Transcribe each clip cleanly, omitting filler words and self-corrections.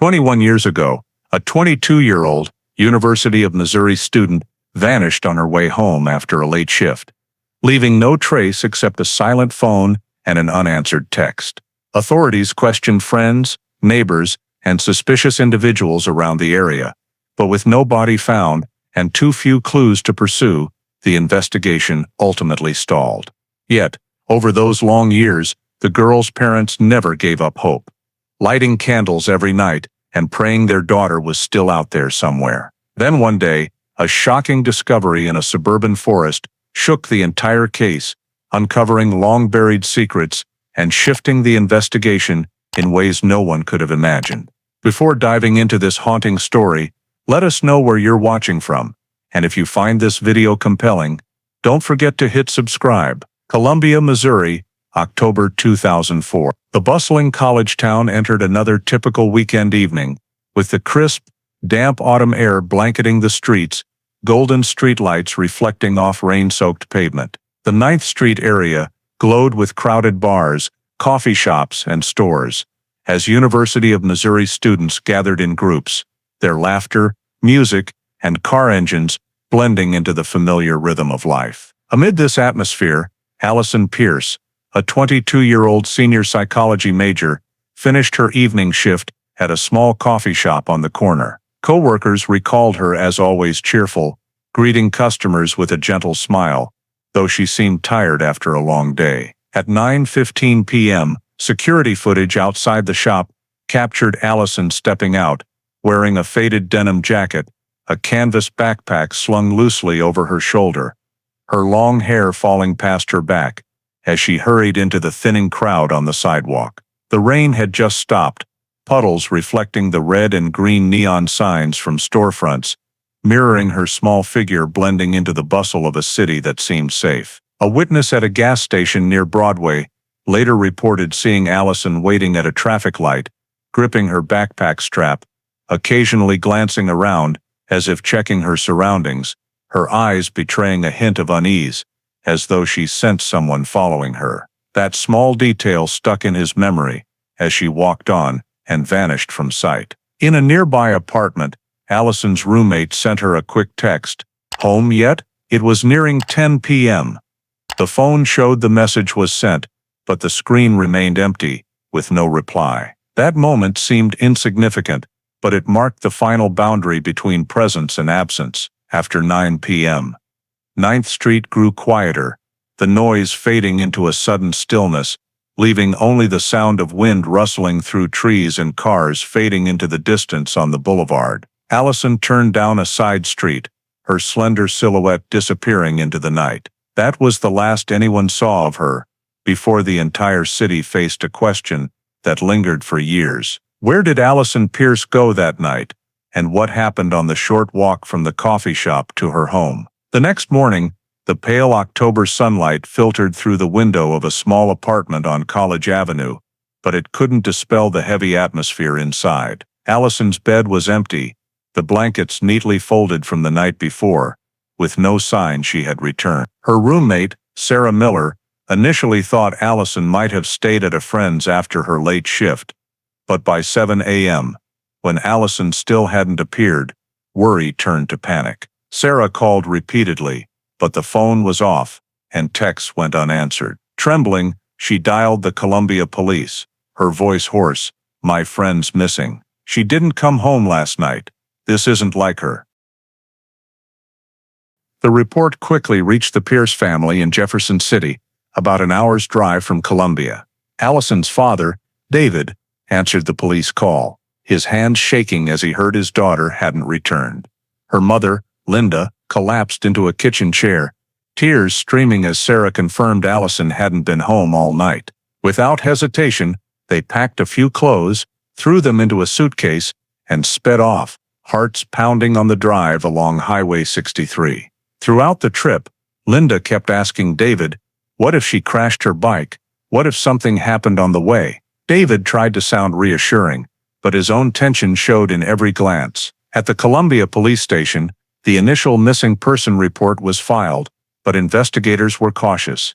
21 years ago, a 22-year-old University of Missouri student vanished on her way home after a late shift, leaving no trace except a silent phone and an unanswered text. Authorities questioned friends, neighbors, and suspicious individuals around the area, but with no body found and too few clues to pursue, the investigation ultimately stalled. Yet, over those long years, the girl's parents never gave up hope, lighting candles every night and praying their daughter was still out there somewhere. Then one day, a shocking discovery in a suburban forest shook the entire case, uncovering long-buried secrets and shifting the investigation in ways no one could have imagined. Before diving into this haunting story, let us know where you're watching from, and if you find this video compelling, don't forget to hit subscribe. Columbia, Missouri, October 2004. The bustling college town entered another typical weekend evening, with the crisp, damp autumn air blanketing the streets, golden streetlights reflecting off rain-soaked pavement. The 9th Street area glowed with crowded bars, coffee shops, and stores, as University of Missouri students gathered in groups, their laughter, music, and car engines blending into the familiar rhythm of life. Amid this atmosphere, Allison Pierce, a 22-year-old senior psychology major, finished her evening shift at a small coffee shop on the corner. Co-workers recalled her as always cheerful, greeting customers with a gentle smile, though she seemed tired after a long day. At 9:15 p.m., security footage outside the shop captured Allison stepping out, wearing a faded denim jacket, a canvas backpack slung loosely over her shoulder, her long hair falling past her back, as she hurried into the thinning crowd on the sidewalk. The rain had just stopped, puddles reflecting the red and green neon signs from storefronts, mirroring her small figure blending into the bustle of a city that seemed safe. A witness at a gas station near Broadway later reported seeing Allison waiting at a traffic light, gripping her backpack strap, occasionally glancing around as if checking her surroundings, her eyes betraying a hint of unease, as though she sensed someone following her. That small detail stuck in his memory as she walked on and vanished from sight. In a nearby apartment, Allison's roommate sent her a quick text. "Home yet?" It was nearing 10 p.m. The phone showed the message was sent, but the screen remained empty, with no reply. That moment seemed insignificant, but it marked the final boundary between presence and absence. After 9 p.m., 9th Street grew quieter, the noise fading into a sudden stillness, leaving only the sound of wind rustling through trees and cars fading into the distance on the boulevard. Allison turned down a side street, her slender silhouette disappearing into the night. That was the last anyone saw of her, before the entire city faced a question that lingered for years. Where did Allison Pierce go that night, and what happened on the short walk from the coffee shop to her home? The next morning, the pale October sunlight filtered through the window of a small apartment on College Avenue, but it couldn't dispel the heavy atmosphere inside. Allison's bed was empty, the blankets neatly folded from the night before, with no sign she had returned. Her roommate, Sarah Miller, initially thought Allison might have stayed at a friend's after her late shift, but by 7 a.m., when Allison still hadn't appeared, worry turned to panic. Sarah called repeatedly, but the phone was off, and texts went unanswered. Trembling, she dialed the Columbia police, her voice hoarse. "My friend's missing. She didn't come home last night. This isn't like her." The report quickly reached the Pierce family in Jefferson City, about an hour's drive from Columbia. Allison's father, David, answered the police call, his hands shaking as he heard his daughter hadn't returned. Her mother, Linda, collapsed into a kitchen chair, tears streaming as Sarah confirmed Allison hadn't been home all night. Without hesitation, they packed a few clothes, threw them into a suitcase, and sped off, hearts pounding on the drive along Highway 63. Throughout the trip, Linda kept asking David, what if she crashed her bike? What if something happened on the way? David tried to sound reassuring, but his own tension showed in every glance. At the Columbia police station, the initial missing person report was filed, but investigators were cautious.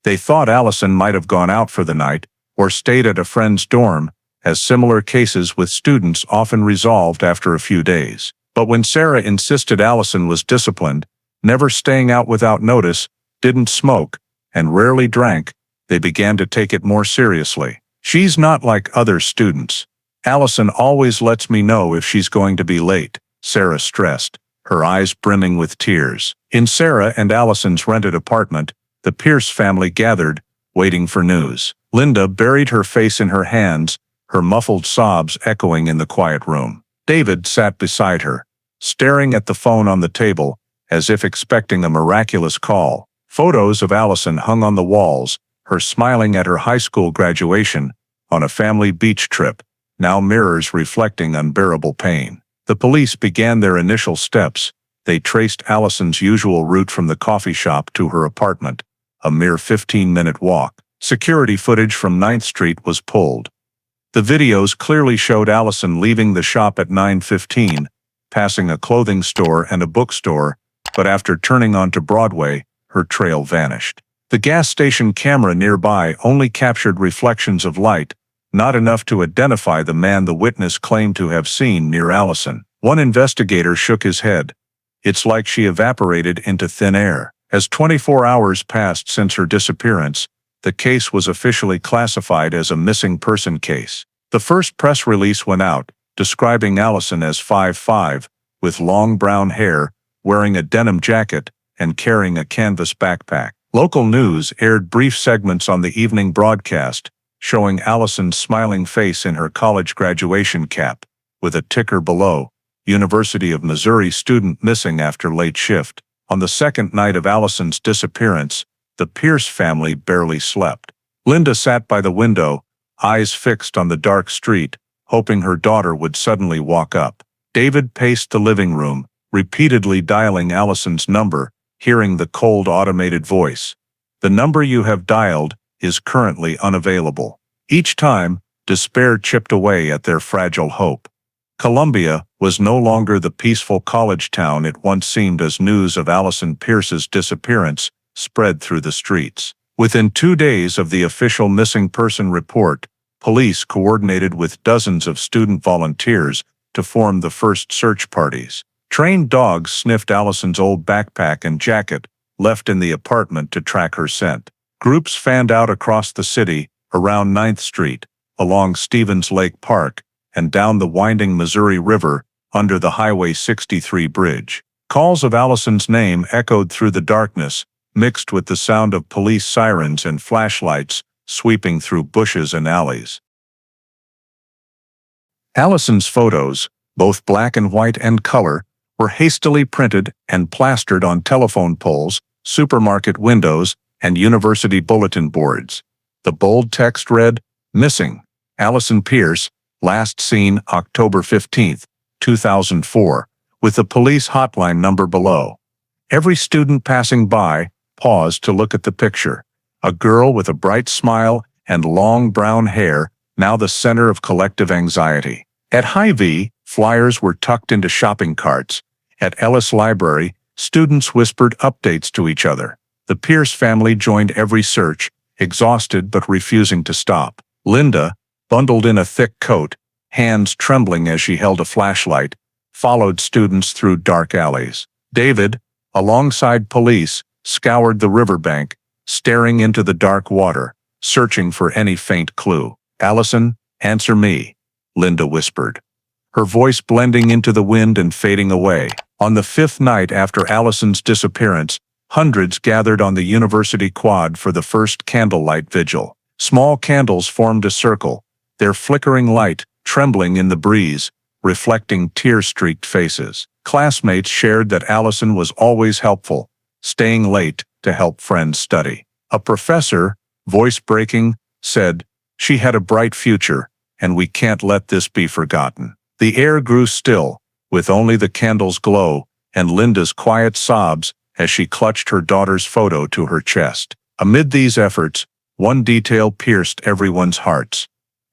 They thought Allison might have gone out for the night or stayed at a friend's dorm, as similar cases with students often resolved after a few days. But when Sarah insisted Allison was disciplined, never staying out without notice, didn't smoke, and rarely drank, they began to take it more seriously. "She's not like other students. Allison always lets me know if she's going to be late," Sarah stressed, her eyes brimming with tears. In Sarah and Allison's rented apartment, the Pierce family gathered, waiting for news. Linda buried her face in her hands, her muffled sobs echoing in the quiet room. David sat beside her, staring at the phone on the table, as if expecting a miraculous call. Photos of Allison hung on the walls, her smiling at her high school graduation, on a family beach trip, now mirrors reflecting unbearable pain. The police began their initial steps. They traced Allison's usual route from the coffee shop to her apartment, a mere 15-minute walk. Security footage from 9th Street was pulled. The videos clearly showed Allison leaving the shop at 9:15, passing a clothing store and a bookstore, but after turning onto Broadway, her trail vanished. The gas station camera nearby only captured reflections of light, not enough to identify the man the witness claimed to have seen near Allison. One investigator shook his head. "It's like she evaporated into thin air." As 24 hours passed since her disappearance, the case was officially classified as a missing person case. The first press release went out, describing Allison as 5'5", with long brown hair, wearing a denim jacket, and carrying a canvas backpack. Local news aired brief segments on the evening broadcast, showing Allison's smiling face in her college graduation cap, with a ticker below, University of Missouri student missing after late shift. On the second night of Allison's disappearance, the Pierce family barely slept. Linda sat by the window, eyes fixed on the dark street, hoping her daughter would suddenly walk up. David paced the living room, repeatedly dialing Allison's number, hearing the cold automated voice. "The number you have dialed is currently unavailable." Each time, despair chipped away at their fragile hope. Columbia was no longer the peaceful college town it once seemed as news of Allison Pierce's disappearance spread through the streets. Within 2 days of the official missing person report, police coordinated with dozens of student volunteers to form the first search parties. Trained dogs sniffed Allison's old backpack and jacket, left in the apartment to track her scent. Groups fanned out across the city, around 9th Street, along Stevens Lake Park, and down the winding Missouri River, under the Highway 63 bridge. Calls of Allison's name echoed through the darkness, mixed with the sound of police sirens and flashlights sweeping through bushes and alleys. Allison's photos, both black and white and color, were hastily printed and plastered on telephone poles, supermarket windows, and university bulletin boards. The bold text read, "Missing, Allison Pierce, last seen October 15, 2004, with the police hotline number below." Every student passing by paused to look at the picture. A girl with a bright smile and long brown hair, now the center of collective anxiety. At Hy-Vee, flyers were tucked into shopping carts. At Ellis Library, students whispered updates to each other. The Pierce family joined every search, exhausted but refusing to stop. Linda, bundled in a thick coat, hands trembling as she held a flashlight, followed students through dark alleys. David, alongside police, scoured the riverbank, staring into the dark water, searching for any faint clue. "Allison, answer me," Linda whispered, her voice blending into the wind and fading away. On the 5th night after Allison's disappearance, hundreds gathered on the university quad for the first candlelight vigil. Small candles formed a circle, their flickering light trembling in the breeze, reflecting tear-streaked faces. Classmates shared that Allison was always helpful, staying late to help friends study. A professor, voice breaking, said, "She had a bright future, and we can't let this be forgotten." The air grew still, with only the candles' glow and Linda's quiet sobs as she clutched her daughter's photo to her chest. Amid these efforts, one detail pierced everyone's hearts.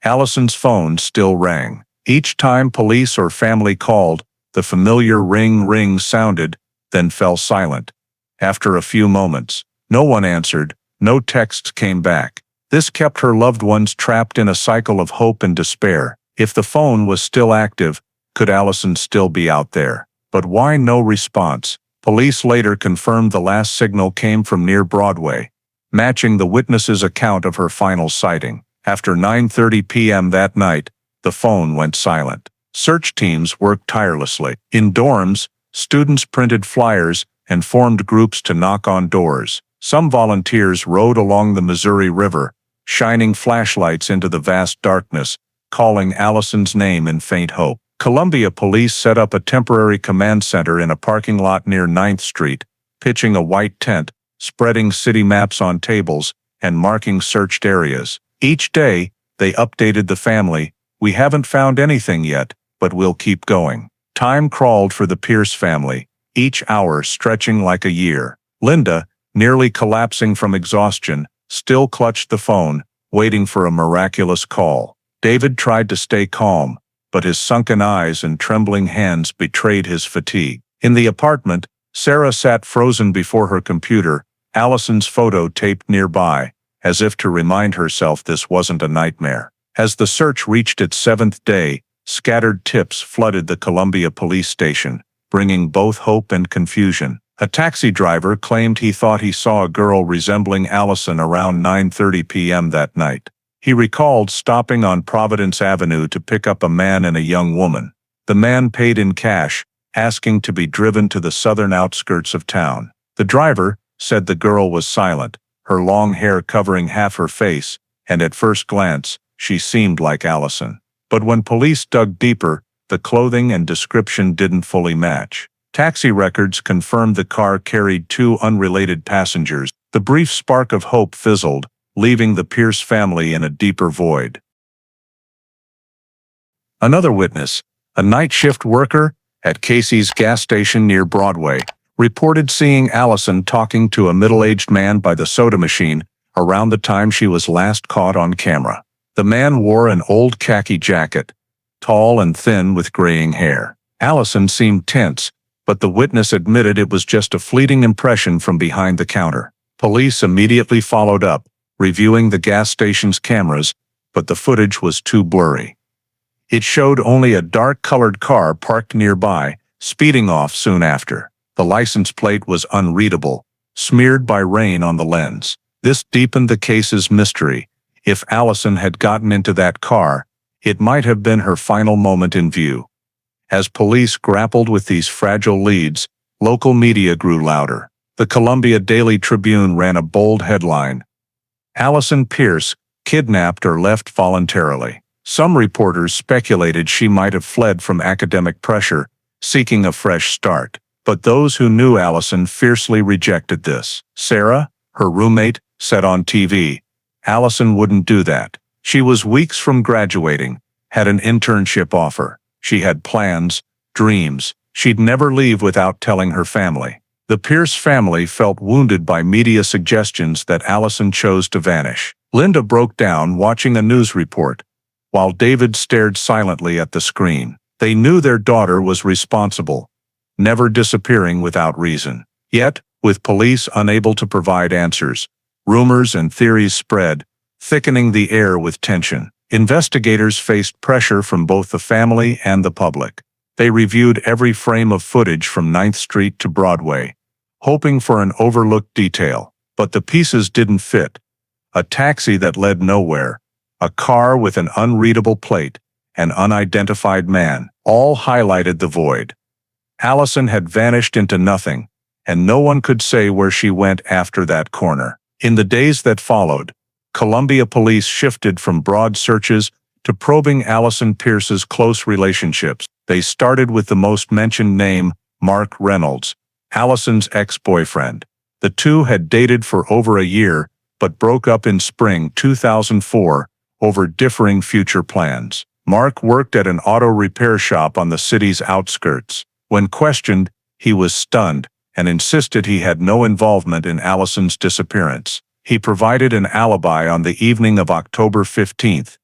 Allison's phone still rang. Each time police or family called, the familiar ring sounded, then fell silent. After a few moments, no one answered, no texts came back. This kept her loved ones trapped in a cycle of hope and despair. If the phone was still active, could Allison still be out there? But why no response? Police later confirmed the last signal came from near Broadway, matching the witness's account of her final sighting. After 9:30 p.m. that night, the phone went silent. Search teams worked tirelessly. In dorms, students printed flyers and formed groups to knock on doors. Some volunteers rowed along the Missouri River, shining flashlights into the vast darkness, calling Allison's name in faint hope. Columbia police set up a temporary command center in a parking lot near 9th Street, pitching a white tent, spreading city maps on tables, and marking searched areas. Each day, they updated the family. "We haven't found anything yet, but we'll keep going." Time crawled for the Pierce family, each hour stretching like a year. Linda, nearly collapsing from exhaustion, still clutched the phone, waiting for a miraculous call. David tried to stay calm, but his sunken eyes and trembling hands betrayed his fatigue. In the apartment, Sarah sat frozen before her computer, Allison's photo taped nearby, as if to remind herself this wasn't a nightmare. As the search reached its 7th day, scattered tips flooded the Columbia police station, bringing both hope and confusion. A taxi driver claimed he thought he saw a girl resembling Allison around 9:30 p.m. that night. He recalled stopping on Providence Avenue to pick up a man and a young woman. The man paid in cash, asking to be driven to the southern outskirts of town. The driver said the girl was silent, her long hair covering half her face, and at first glance, she seemed like Allison. But when police dug deeper, the clothing and description didn't fully match. Taxi records confirmed the car carried 2 unrelated passengers. The brief spark of hope fizzled, leaving the Pierce family in a deeper void. Another witness, a night shift worker at Casey's gas station near Broadway, reported seeing Allison talking to a middle-aged man by the soda machine around the time she was last caught on camera. The man wore an old khaki jacket, tall and thin with graying hair. Allison seemed tense, but the witness admitted it was just a fleeting impression from behind the counter. Police immediately followed up, reviewing the gas station's cameras, but the footage was too blurry. It showed only a dark-colored car parked nearby, speeding off soon after. The license plate was unreadable, smeared by rain on the lens. This deepened the case's mystery. If Allison had gotten into that car, it might have been her final moment in view. As police grappled with these fragile leads, local media grew louder. The Columbia Daily Tribune ran a bold headline: "Allison Pierce, kidnapped or left voluntarily." Some reporters speculated she might have fled from academic pressure, seeking a fresh start. But those who knew Allison fiercely rejected this. Sarah, her roommate, said on TV, Allison wouldn't do that. She was weeks from graduating, had an internship offer. She had plans, dreams. She'd never leave without telling her family. The Pierce family felt wounded by media suggestions that Allison chose to vanish. Linda broke down watching a news report, while David stared silently at the screen. They knew their daughter was responsible, never disappearing without reason. Yet, with police unable to provide answers, rumors and theories spread, thickening the air with tension. Investigators faced pressure from both the family and the public. They reviewed every frame of footage from 9th Street to Broadway, hoping for an overlooked detail. But the pieces didn't fit. A taxi that led nowhere, a car with an unreadable plate, an unidentified man, all highlighted the void. Allison had vanished into nothing, and no one could say where she went after that corner. In the days that followed, Columbia police shifted from broad searches to probing Allison Pierce's close relationships. They started with the most mentioned name, Mark Reynolds, Allison's ex-boyfriend. The two had dated for over a year, but broke up in spring 2004 over differing future plans. Mark worked at an auto repair shop on the city's outskirts. When questioned, he was stunned and insisted he had no involvement in Allison's disappearance. He provided an alibi on the evening of October 15th.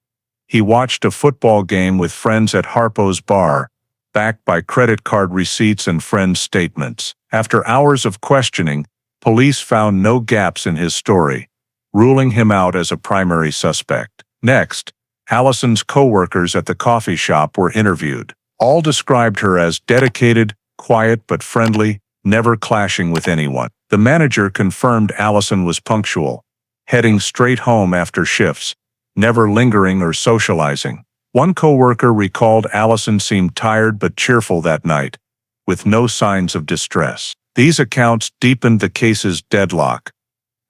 He watched a football game with friends at Harpo's bar, backed by credit card receipts and friends' statements. After hours of questioning, police found no gaps in his story. ruling him out as a primary suspect. Next, Allison's co-workers at the coffee shop were interviewed. All described her as dedicated, quiet but friendly, never clashing with anyone. The manager confirmed Allison was punctual, heading straight home after shifts, never lingering or socializing. One co-worker recalled Allison seemed tired but cheerful that night, with no signs of distress. These accounts deepened the case's deadlock.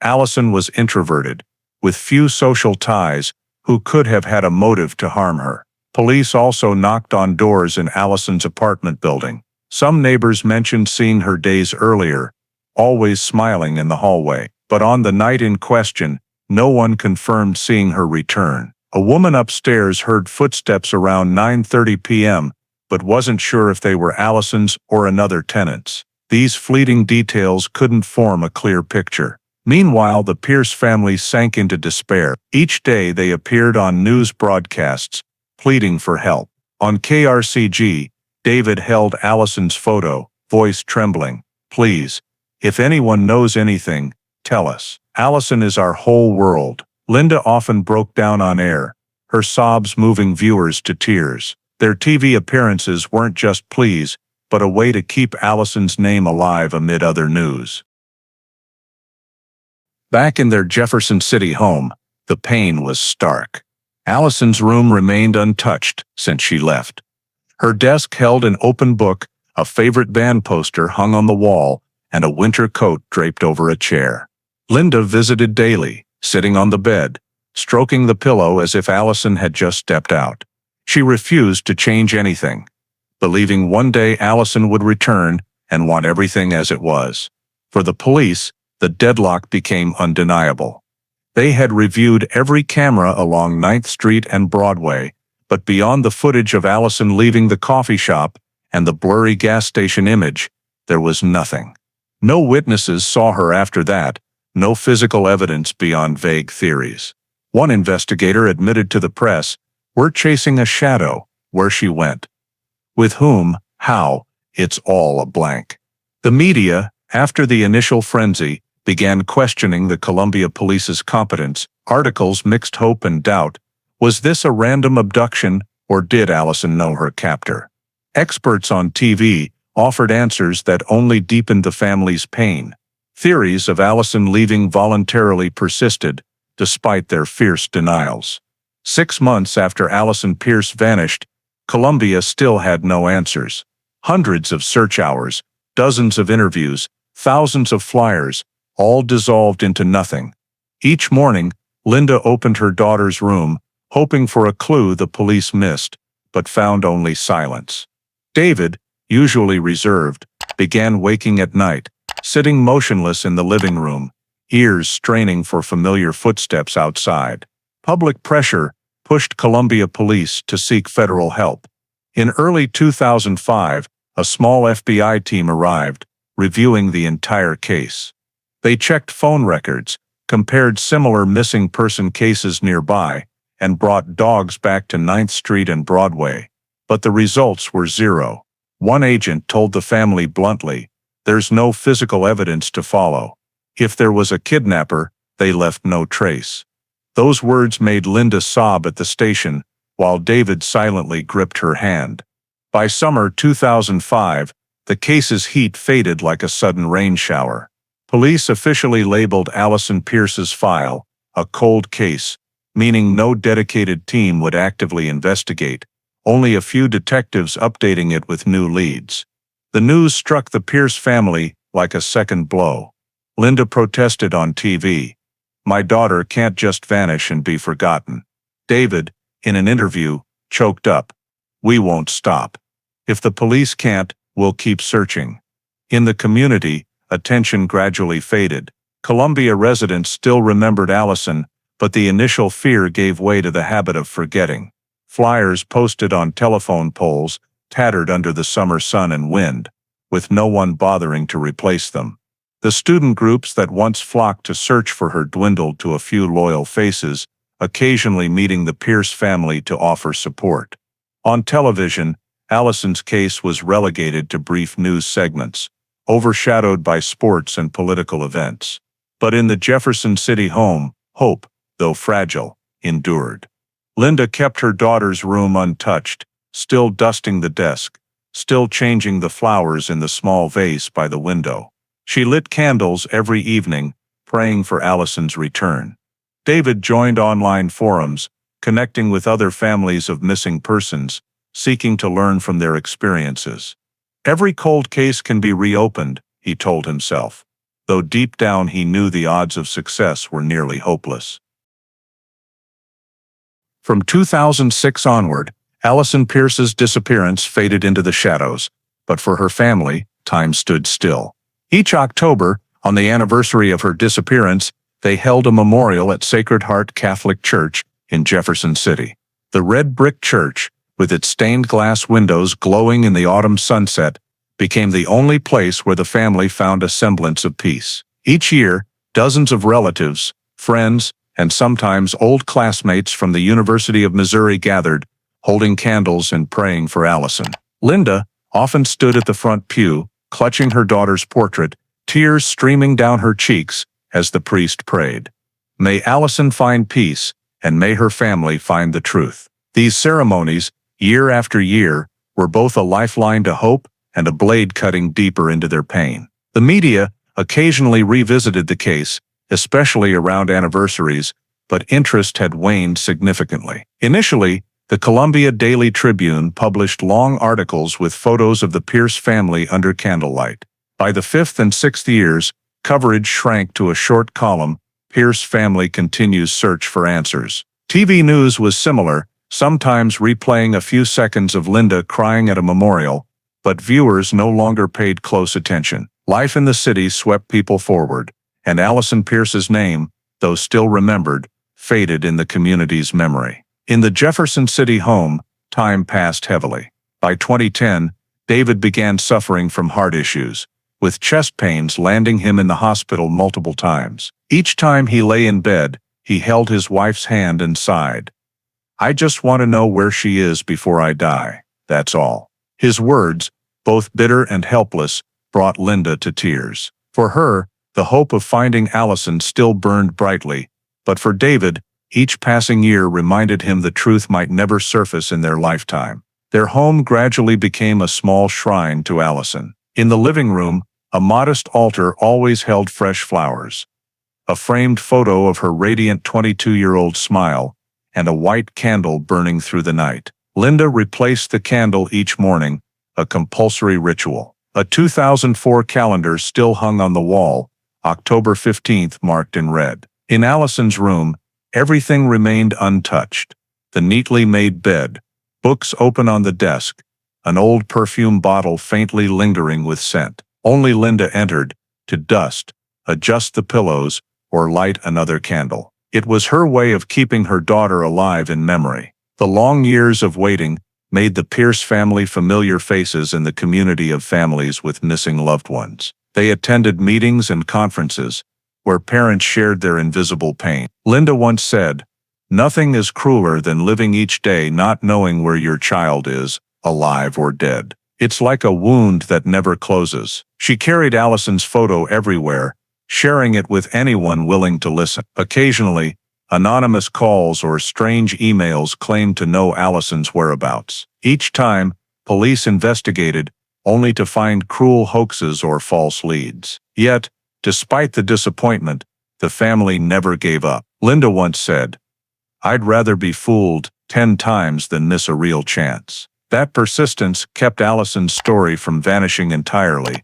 Allison was introverted, with few social ties, who could have had a motive to harm her. Police also knocked on doors in Allison's apartment building. Some neighbors mentioned seeing her days earlier, always smiling in the hallway. But on the night in question, no one confirmed seeing her return. A woman upstairs heard footsteps around 9:30 p.m., but wasn't sure if they were Allison's or another tenant's. These fleeting details couldn't form a clear picture. Meanwhile, the Pierce family sank into despair. Each day they appeared on news broadcasts, pleading for help. On KRCG, David held Allison's photo, voice trembling. "Please, if anyone knows anything, tell us. Allison is our whole world." Linda often broke down on air, her sobs moving viewers to tears. Their TV appearances weren't just pleas, but a way to keep Allison's name alive amid other news. Back in their Jefferson City home, the pain was stark. Allison's room remained untouched since she left. Her desk held an open book, a favorite band poster hung on the wall, and a winter coat draped over a chair. Linda visited daily, sitting on the bed, stroking the pillow as if Allison had just stepped out. She refused to change anything, believing one day Allison would return and want everything as it was. For the police, the deadlock became undeniable. They had reviewed every camera along 9th Street and Broadway, but beyond the footage of Allison leaving the coffee shop and the blurry gas station image, there was nothing. No witnesses saw her after that, no physical evidence beyond vague theories. One investigator admitted to the press, "We're chasing a shadow. Where she went. With whom, how, it's all a blank." The media, after the initial frenzy, began questioning the Columbia Police's competence. Articles mixed hope and doubt. Was this a random abduction, or did Allison know her captor? Experts on TV offered answers that only deepened the family's pain. Theories of Allison leaving voluntarily persisted, despite their fierce denials. 6 months after Allison Pierce vanished, Columbia still had no answers. Hundreds of search hours, dozens of interviews, thousands of flyers, all dissolved into nothing. Each morning, Linda opened her daughter's room, hoping for a clue the police missed, but found only silence. David, usually reserved, began waking at night, sitting motionless in the living room, ears straining for familiar footsteps outside. Public pressure pushed Columbia Police to seek federal help. In early 2005, a small FBI team arrived, reviewing the entire case. They checked phone records, compared similar missing person cases nearby, and brought dogs back to 9th Street and Broadway. But the results were zero. One agent told the family bluntly, "There's no physical evidence to follow. If there was a kidnapper, they left no trace." Those words made Linda sob at the station, while David silently gripped her hand. By summer 2005, the case's heat faded like a sudden rain shower. Police officially labeled Allison Pierce's file a cold case, meaning no dedicated team would actively investigate, only a few detectives updating it with new leads. The news struck the Pierce family like a second blow. Linda protested on TV. "My daughter can't just vanish and be forgotten." David, in an interview, choked up. "We won't stop. If the police can't, we'll keep searching." In the community, attention gradually faded. Columbia residents still remembered Allison, but the initial fear gave way to the habit of forgetting. Flyers posted on telephone poles, tattered under the summer sun and wind, with no one bothering to replace them. The student groups that once flocked to search for her dwindled to a few loyal faces, occasionally meeting the Pierce family to offer support. On television, Allison's case was relegated to brief news segments, overshadowed by sports and political events. But in the Jefferson City home, Hope, though fragile, endured. Linda kept her daughter's room untouched, still dusting the desk, still changing the flowers in the small vase by the window. She lit candles every evening, praying for Allison's return. David joined online forums, connecting with other families of missing persons, seeking to learn from their experiences. Every cold case can be reopened, he told himself, though deep down he knew the odds of success were nearly hopeless. From 2006 onward, Allison Pierce's disappearance faded into the shadows, but for her family, time stood still. Each October, on the anniversary of her disappearance, they held a memorial at Sacred Heart Catholic Church in Jefferson City. The red brick church, with its stained glass windows glowing in the autumn sunset, became the only place where the family found a semblance of peace. Each year, dozens of relatives, friends, and sometimes old classmates from the University of Missouri gathered, holding candles and praying for Allison. Linda often stood at the front pew, clutching her daughter's portrait, tears streaming down her cheeks as the priest prayed. May Allison find peace, and may her family find the truth. These ceremonies, year after year, were both a lifeline to hope and a blade cutting deeper into their pain. The media occasionally revisited the case, especially around anniversaries, but interest had waned significantly. Initially, the Columbia Daily Tribune published long articles with photos of the Pierce family under candlelight. By the fifth and sixth years, coverage shrank to a short column, Pierce family continues search for answers. TV news was similar, sometimes replaying a few seconds of Linda crying at a memorial, but viewers no longer paid close attention. Life in the city swept people forward, and Allison Pierce's name, though still remembered, faded in the community's memory. In the Jefferson City home, time passed heavily. By 2010, David began suffering from heart issues, with chest pains landing him in the hospital multiple times. Each time he lay in bed, he held his wife's hand and sighed. "I just want to know where she is before I die, that's all." His words, both bitter and helpless, brought Linda to tears. For her, the hope of finding Allison still burned brightly, but for David, each passing year reminded him the truth might never surface in their lifetime. Their home gradually became a small shrine to Allison. In the living room, a modest altar always held fresh flowers, a framed photo of her radiant 22-year-old smile, and a white candle burning through the night. Linda replaced the candle each morning, a compulsory ritual. A 2004 calendar still hung on the wall, October 15th marked in red. In Allison's room, everything remained untouched. The neatly made bed, books open on the desk, an old perfume bottle faintly lingering with scent. Only Linda entered, to dust, adjust the pillows, or light another candle. It was her way of keeping her daughter alive in memory. The long years of waiting made the Pierce family familiar faces in the community of families with missing loved ones. They attended meetings and conferences, where parents shared their invisible pain. Linda once said, "Nothing is crueler than living each day not knowing where your child is, alive or dead. It's like a wound that never closes." She carried Allison's photo everywhere, sharing it with anyone willing to listen. Occasionally, anonymous calls or strange emails claimed to know Allison's whereabouts. Each time, police investigated, only to find cruel hoaxes or false leads. Yet, despite the disappointment, the family never gave up. Linda once said, "I'd rather be fooled 10 times than miss a real chance." That persistence kept Allison's story from vanishing entirely,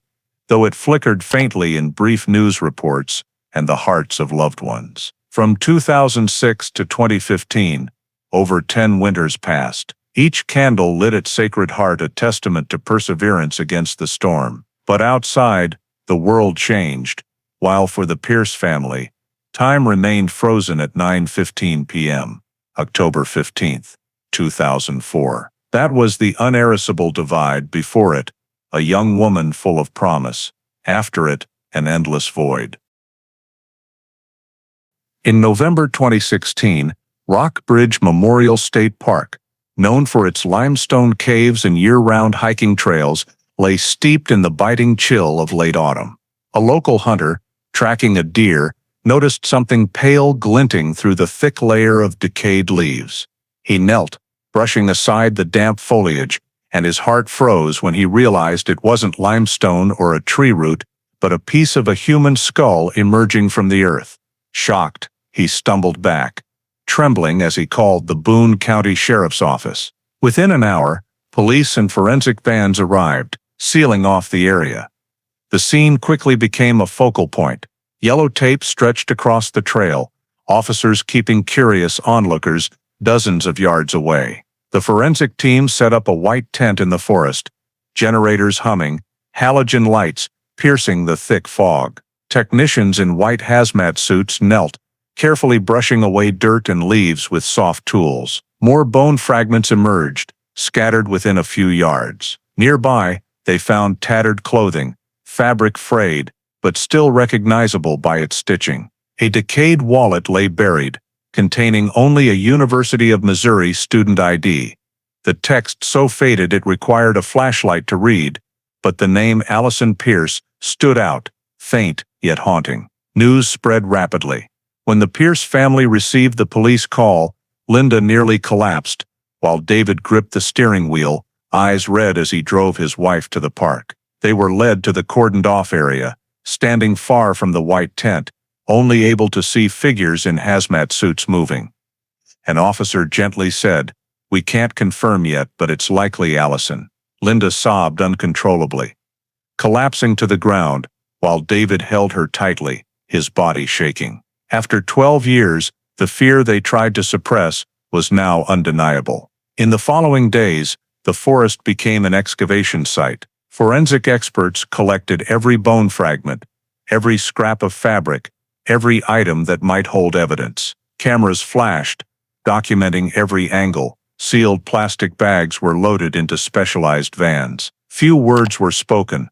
though it flickered faintly in brief news reports and the hearts of loved ones. From 2006 to 2015, over 10 winters passed. Each candle lit at Sacred Heart a testament to perseverance against the storm. But outside, the world changed, while for the Pierce family, time remained frozen at 9:15 p.m., October 15th, 2004. That was the unerasable divide. Before it, a young woman full of promise. After it, an endless void. In November 2016, Rock Bridge Memorial State Park, known for its limestone caves and year-round hiking trails, lay steeped in the biting chill of late autumn. A local hunter, tracking a deer, noticed something pale glinting through the thick layer of decayed leaves. He knelt, brushing aside the damp foliage, and his heart froze when he realized it wasn't limestone or a tree root, but a piece of a human skull emerging from the earth. Shocked, he stumbled back, trembling as he called the Boone County Sheriff's Office. Within an hour, police and forensic vans arrived, sealing off the area. The scene quickly became a focal point. Yellow tape stretched across the trail, officers keeping curious onlookers dozens of yards away. The forensic team set up a white tent in the forest, generators humming, halogen lights piercing the thick fog. Technicians in white hazmat suits knelt, carefully brushing away dirt and leaves with soft tools. More bone fragments emerged, scattered within a few yards. Nearby, they found tattered clothing, fabric frayed, but still recognizable by its stitching. A decayed wallet lay buried, containing only a University of Missouri student ID. The text so faded it required a flashlight to read, but the name Allison Pierce stood out, faint yet haunting. News spread rapidly. When the Pierce family received the police call, Linda nearly collapsed, while David gripped the steering wheel, eyes red as he drove his wife to the park. They were led to the cordoned-off area, standing far from the white tent, only able to see figures in hazmat suits moving. An officer gently said, "We can't confirm yet, but it's likely Allison." Linda sobbed uncontrollably, collapsing to the ground, while David held her tightly, his body shaking. After 12 years, the fear they tried to suppress was now undeniable. In the following days, the forest became an excavation site. Forensic experts collected every bone fragment, every scrap of fabric, every item that might hold evidence. Cameras flashed, documenting every angle. Sealed plastic bags were loaded into specialized vans. Few words were spoken,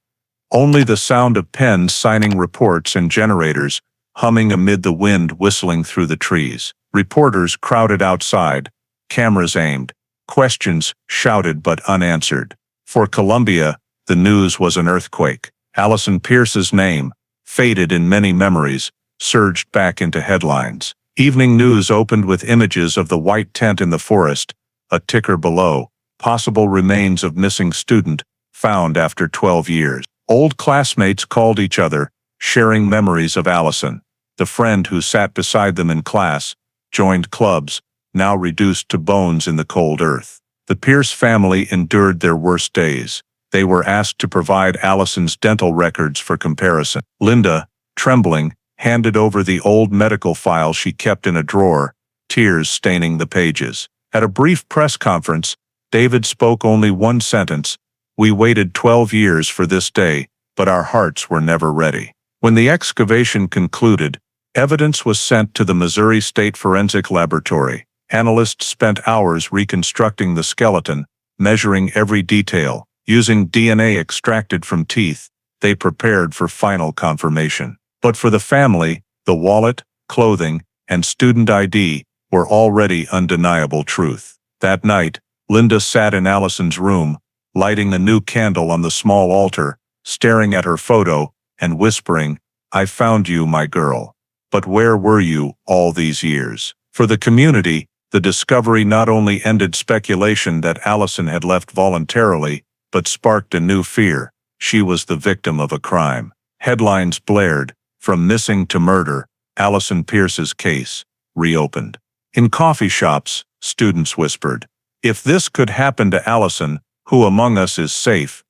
only the sound of pens signing reports and generators humming amid the wind whistling through the trees. Reporters crowded outside, cameras aimed, questions shouted but unanswered. For Columbia, the news was an earthquake. Allison Pierce's name, faded in many memories, surged back into headlines. Evening news opened with images of the white tent in the forest, a ticker below, possible remains of missing student, found after 12 years. Old classmates called each other, sharing memories of Allison. The friend who sat beside them in class, joined clubs, now reduced to bones in the cold earth. The Pierce family endured their worst days. They were asked to provide Allison's dental records for comparison. Linda, trembling, handed over the old medical file she kept in a drawer, tears staining the pages. At a brief press conference, David spoke only one sentence: "We waited 12 years for this day, but our hearts were never ready." When the excavation concluded, evidence was sent to the Missouri State Forensic Laboratory. Analysts spent hours reconstructing the skeleton, measuring every detail. Using DNA extracted from teeth, they prepared for final confirmation. But for the family, the wallet, clothing, and student ID were already undeniable truth. That night, Linda sat in Allison's room, lighting a new candle on the small altar, staring at her photo, and whispering, "I found you, my girl. But where were you all these years?" For the community, the discovery not only ended speculation that Allison had left voluntarily, but sparked a new fear: she was the victim of a crime. Headlines blared, "From missing to murder, Allison Pierce's case reopened." In coffee shops, students whispered, "If this could happen to Allison, who among us is safe?"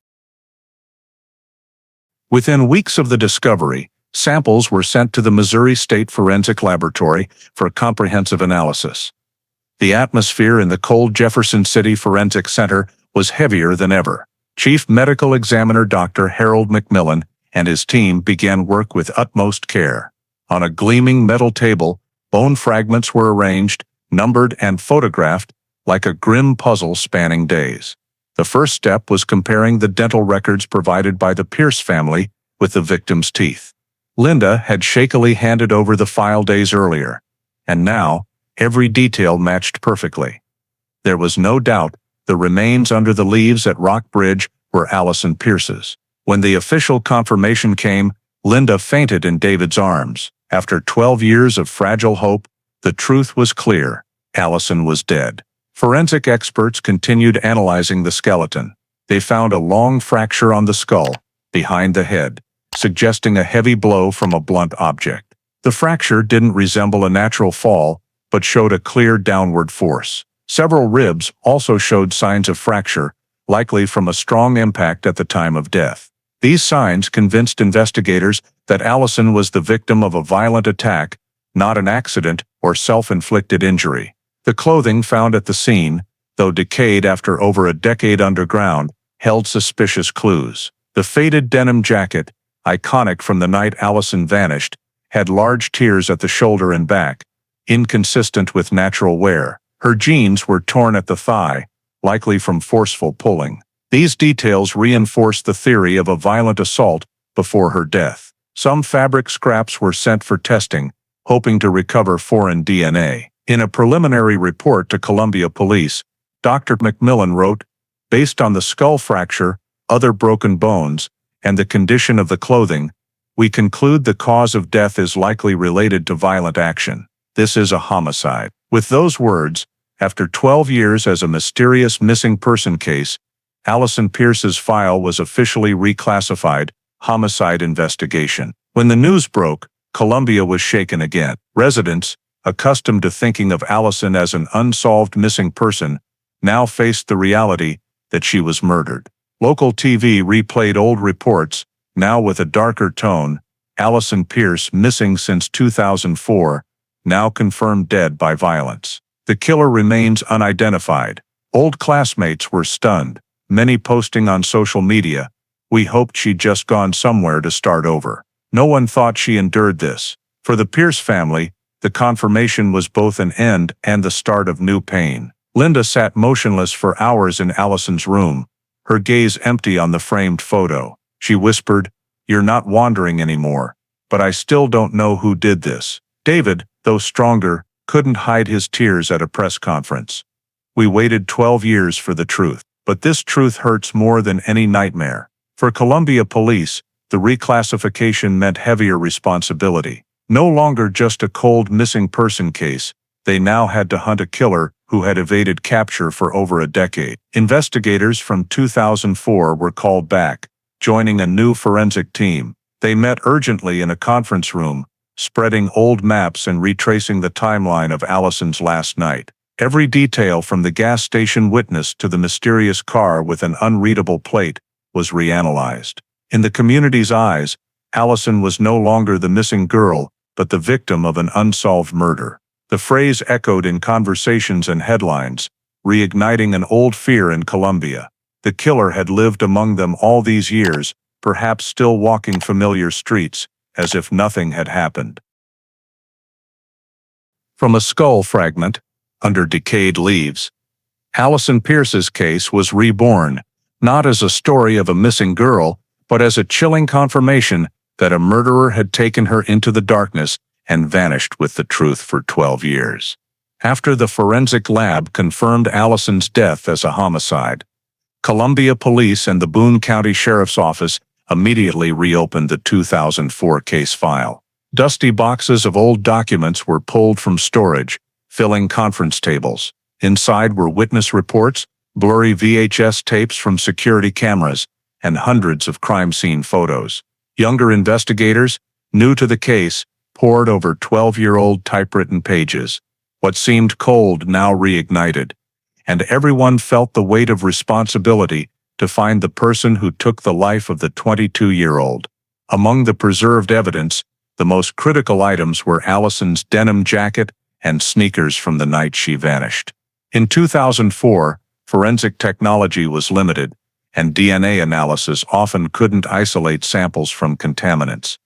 Within weeks of the discovery, samples were sent to the Missouri State Forensic Laboratory for comprehensive analysis. The atmosphere in the cold Jefferson City Forensic Center was heavier than ever. Chief Medical Examiner Dr. Harold McMillan and his team began work with utmost care. On a gleaming metal table, bone fragments were arranged, numbered, and photographed like a grim puzzle spanning days. The first step was comparing the dental records provided by the Pierce family with the victim's teeth. Linda had shakily handed over the file days earlier, and now every detail matched perfectly. There was no doubt the remains under the leaves at Rock Bridge were Allison Pierce's. When the official confirmation came, Linda fainted in David's arms. After 12 years of fragile hope, the truth was clear. Allison was dead. Forensic experts continued analyzing the skeleton. They found a long fracture on the skull, behind the head, suggesting a heavy blow from a blunt object. The fracture didn't resemble a natural fall, but showed a clear downward force. Several ribs also showed signs of fracture, likely from a strong impact at the time of death. These signs convinced investigators that Allison was the victim of a violent attack, not an accident or self-inflicted injury. The clothing found at the scene, though decayed after over a decade underground, held suspicious clues. The faded denim jacket, iconic from the night Allison vanished, had large tears at the shoulder and back, inconsistent with natural wear. Her jeans were torn at the thigh, likely from forceful pulling. These details reinforced the theory of a violent assault before her death. Some fabric scraps were sent for testing, hoping to recover foreign DNA. In a preliminary report to Columbia Police, Dr. McMillan wrote, "Based on the skull fracture, other broken bones, and the condition of the clothing, we conclude the cause of death is likely related to violent action. This is a homicide." With those words, after 12 years as a mysterious missing person case, Allison Pierce's file was officially reclassified, homicide investigation. When the news broke, Columbia was shaken again. Residents, accustomed to thinking of Allison as an unsolved missing person, now faced the reality that she was murdered. Local TV replayed old reports, now with a darker tone. Allison Pierce, missing since 2004, now confirmed dead by violence. The killer remains unidentified. Old classmates were stunned, many posting on social media, "We hoped she'd just gone somewhere to start over. No one thought she endured this." For the Pierce family, the confirmation was both an end and the start of new pain. Linda sat motionless for hours in Allison's room, her gaze empty on the framed photo. She whispered, "You're not wandering anymore, but I still don't know who did this." David, though stronger, couldn't hide his tears at a press conference. "We waited 12 years for the truth, but this truth hurts more than any nightmare." For Columbia Police, the reclassification meant heavier responsibility. No longer just a cold missing person case, they now had to hunt a killer who had evaded capture for over a decade. Investigators from 2004 were called back, joining a new forensic team. They met urgently in a conference room, spreading old maps and retracing the timeline of Allison's last night. Every detail from the gas station witness to the mysterious car with an unreadable plate was reanalyzed. In the community's eyes, Allison was no longer the missing girl, but the victim of an unsolved murder. The phrase echoed in conversations and headlines, reigniting an old fear in Columbia. The killer had lived among them all these years, perhaps still walking familiar streets, as if nothing had happened. From a skull fragment, under decayed leaves, Allison Pierce's case was reborn, not as a story of a missing girl, but as a chilling confirmation that a murderer had taken her into the darkness and vanished with the truth for 12 years. After the forensic lab confirmed Allison's death as a homicide, Columbia Police and the Boone County Sheriff's Office immediately reopened the 2004 case file. Dusty boxes of old documents were pulled from storage, filling conference tables. Inside were witness reports, blurry VHS tapes from security cameras, and hundreds of crime scene photos. Younger investigators, new to the case, pored over 12-year-old typewritten pages. What seemed cold now reignited, and everyone felt the weight of responsibility to find the person who took the life of the 22-year-old. Among the preserved evidence, the most critical items were Allison's denim jacket and sneakers from the night she vanished. In 2004, forensic technology was limited, and DNA analysis often couldn't isolate samples from contaminants.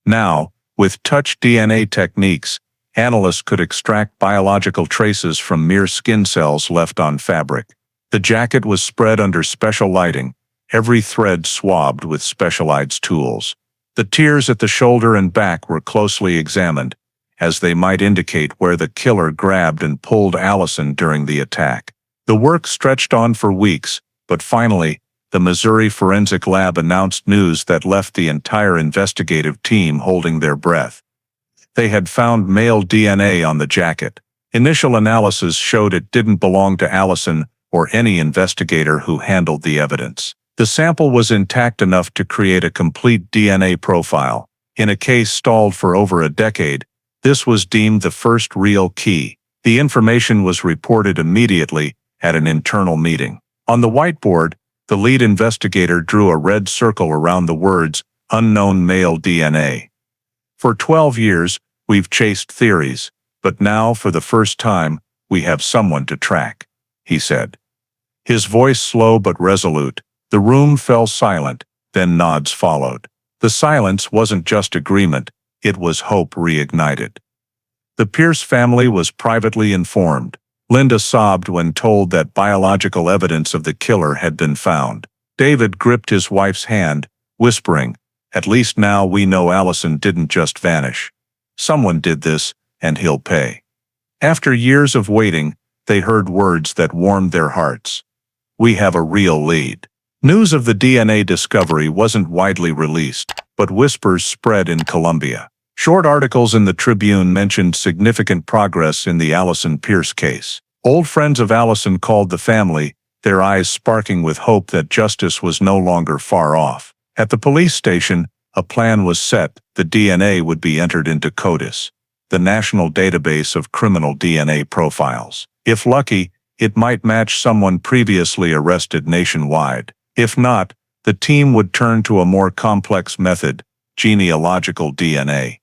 Now, with touch DNA techniques, analysts could extract biological traces from mere skin cells left on fabric. The jacket was spread under special lighting, every thread swabbed with specialized tools. The tears at the shoulder and back were closely examined, as they might indicate where the killer grabbed and pulled Allison during the attack. The work stretched on for weeks, but finally, the Missouri Forensic Lab announced news that left the entire investigative team holding their breath. They had found male DNA on the jacket. Initial analysis showed it didn't belong to Allison or any investigator who handled the evidence. The sample was intact enough to create a complete DNA profile. In a case stalled for over a decade, this was deemed the first real key. The information was reported immediately at an internal meeting. On the whiteboard, the lead investigator drew a red circle around the words, "Unknown male DNA." "For 12 years, we've chased theories, but now, for the first time, we have someone to track," he said. His voice slow but resolute. The room fell silent, then nods followed. The silence wasn't just agreement, it was hope reignited. The Pierce family was privately informed. Linda sobbed when told that biological evidence of the killer had been found. David gripped his wife's hand, whispering, "At least now we know Allison didn't just vanish. Someone did this, and he'll pay." After years of waiting, they heard words that warmed their hearts. "We have a real lead." News of the DNA discovery wasn't widely released, but whispers spread in Colombia. Short articles in the Tribune mentioned significant progress in the Allison Pierce case. Old friends of Allison called the family, their eyes sparking with hope that justice was no longer far off. At the police station, a plan was set. The DNA would be entered into CODIS, the national database of criminal DNA profiles. If lucky, it might match someone previously arrested nationwide. If not, the team would turn to a more complex method, genealogical DNA,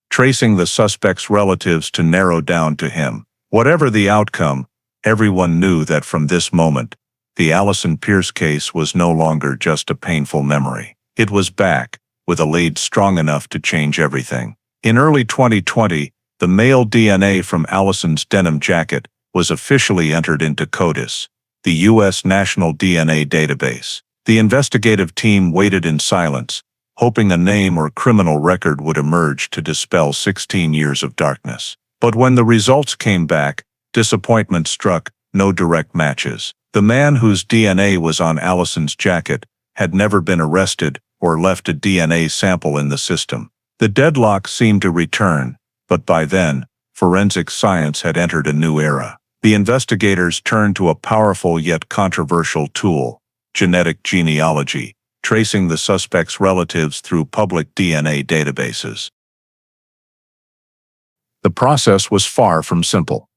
tracing the suspect's relatives to narrow down to him. Whatever the outcome, everyone knew that from this moment, the Allison Pierce case was no longer just a painful memory. It was back, with a lead strong enough to change everything. In early 2020, the male DNA from Allison's denim jacket was officially entered into CODIS, the U.S. National DNA Database. The investigative team waited in silence, hoping a name or criminal record would emerge to dispel 16 years of darkness. But when the results came back, disappointment struck. No direct matches. The man whose DNA was on Allison's jacket had never been arrested or left a DNA sample in the system. The deadlock seemed to return, but by then, forensic science had entered a new era. The investigators turned to a powerful yet controversial tool, genetic genealogy, tracing the suspect's relatives through public DNA databases. The process was far from simple.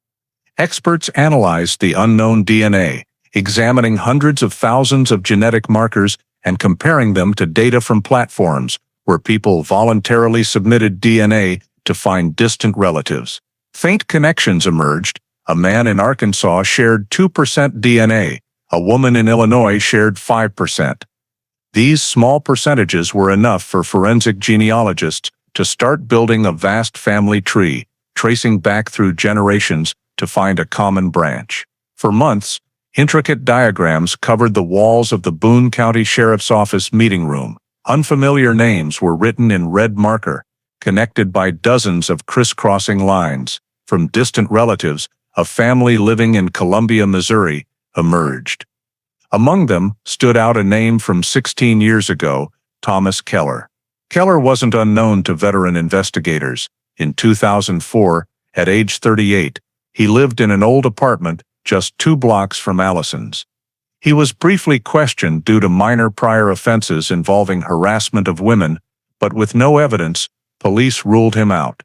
Experts analyzed the unknown DNA, examining hundreds of thousands of genetic markers and comparing them to data from platforms where people voluntarily submitted DNA to find distant relatives. Faint connections emerged. A man in Arkansas shared 2% DNA. A woman in Illinois shared 5%. These small percentages were enough for forensic genealogists to start building a vast family tree, tracing back through generations to find a common branch. For months, intricate diagrams covered the walls of the Boone County Sheriff's Office meeting room. Unfamiliar names were written in red marker, connected by dozens of crisscrossing lines. From distant relatives, a family living in Columbia, Missouri, emerged. Among them stood out a name from 16 years ago, Thomas Keller. Keller wasn't unknown to veteran investigators. In 2004, at age 38, he lived in an old apartment just 2 blocks from Allison's. He was briefly questioned due to minor prior offenses involving harassment of women, but with no evidence, police ruled him out.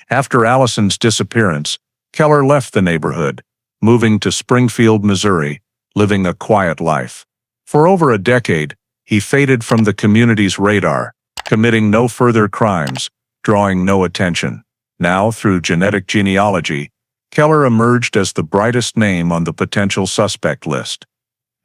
After Allison's disappearance, Keller left the neighborhood, moving to Springfield, Missouri, living a quiet life. For over a decade, he faded from the community's radar, committing no further crimes, drawing no attention. Now, through genetic genealogy, Keller emerged as the brightest name on the potential suspect list.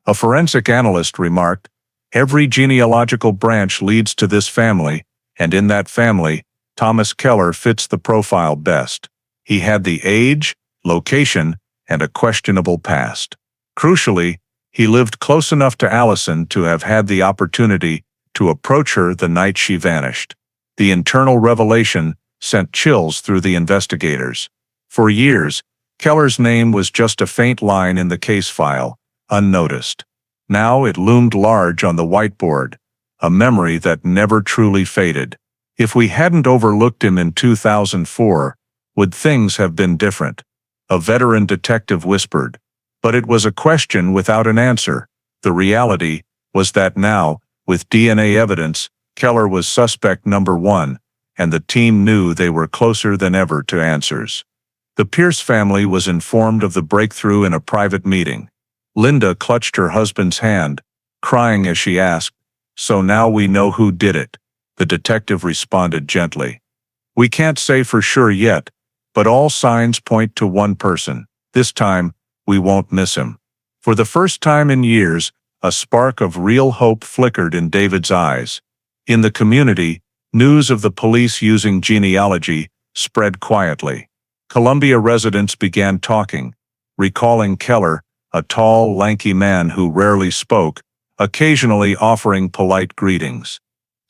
A forensic analyst remarked, "Every genealogical branch leads to this family, and in that family, Thomas Keller fits the profile best. He had the age, location, and a questionable past. Crucially, he lived close enough to Allison to have had the opportunity to approach her the night she vanished." The internal revelation sent chills through the investigators. For years, Keller's name was just a faint line in the case file, unnoticed. Now it loomed large on the whiteboard, a memory that never truly faded. If we hadn't overlooked him in 2004, would things have been different? A veteran detective whispered. But it was a question without an answer. The reality was that now, with DNA evidence, Keller was suspect number one, and the team knew they were closer than ever to answers. The Pierce family was informed of the breakthrough in a private meeting. Linda clutched her husband's hand, crying as she asked, "So now we know who did it?" The detective responded gently. "We can't say for sure yet, but all signs point to one person. This time, we won't miss him." For the first time in years, a spark of real hope flickered in David's eyes. In the community, news of the police using genealogy spread quietly. Columbia residents began talking, recalling Keller, a tall, lanky man who rarely spoke, occasionally offering polite greetings.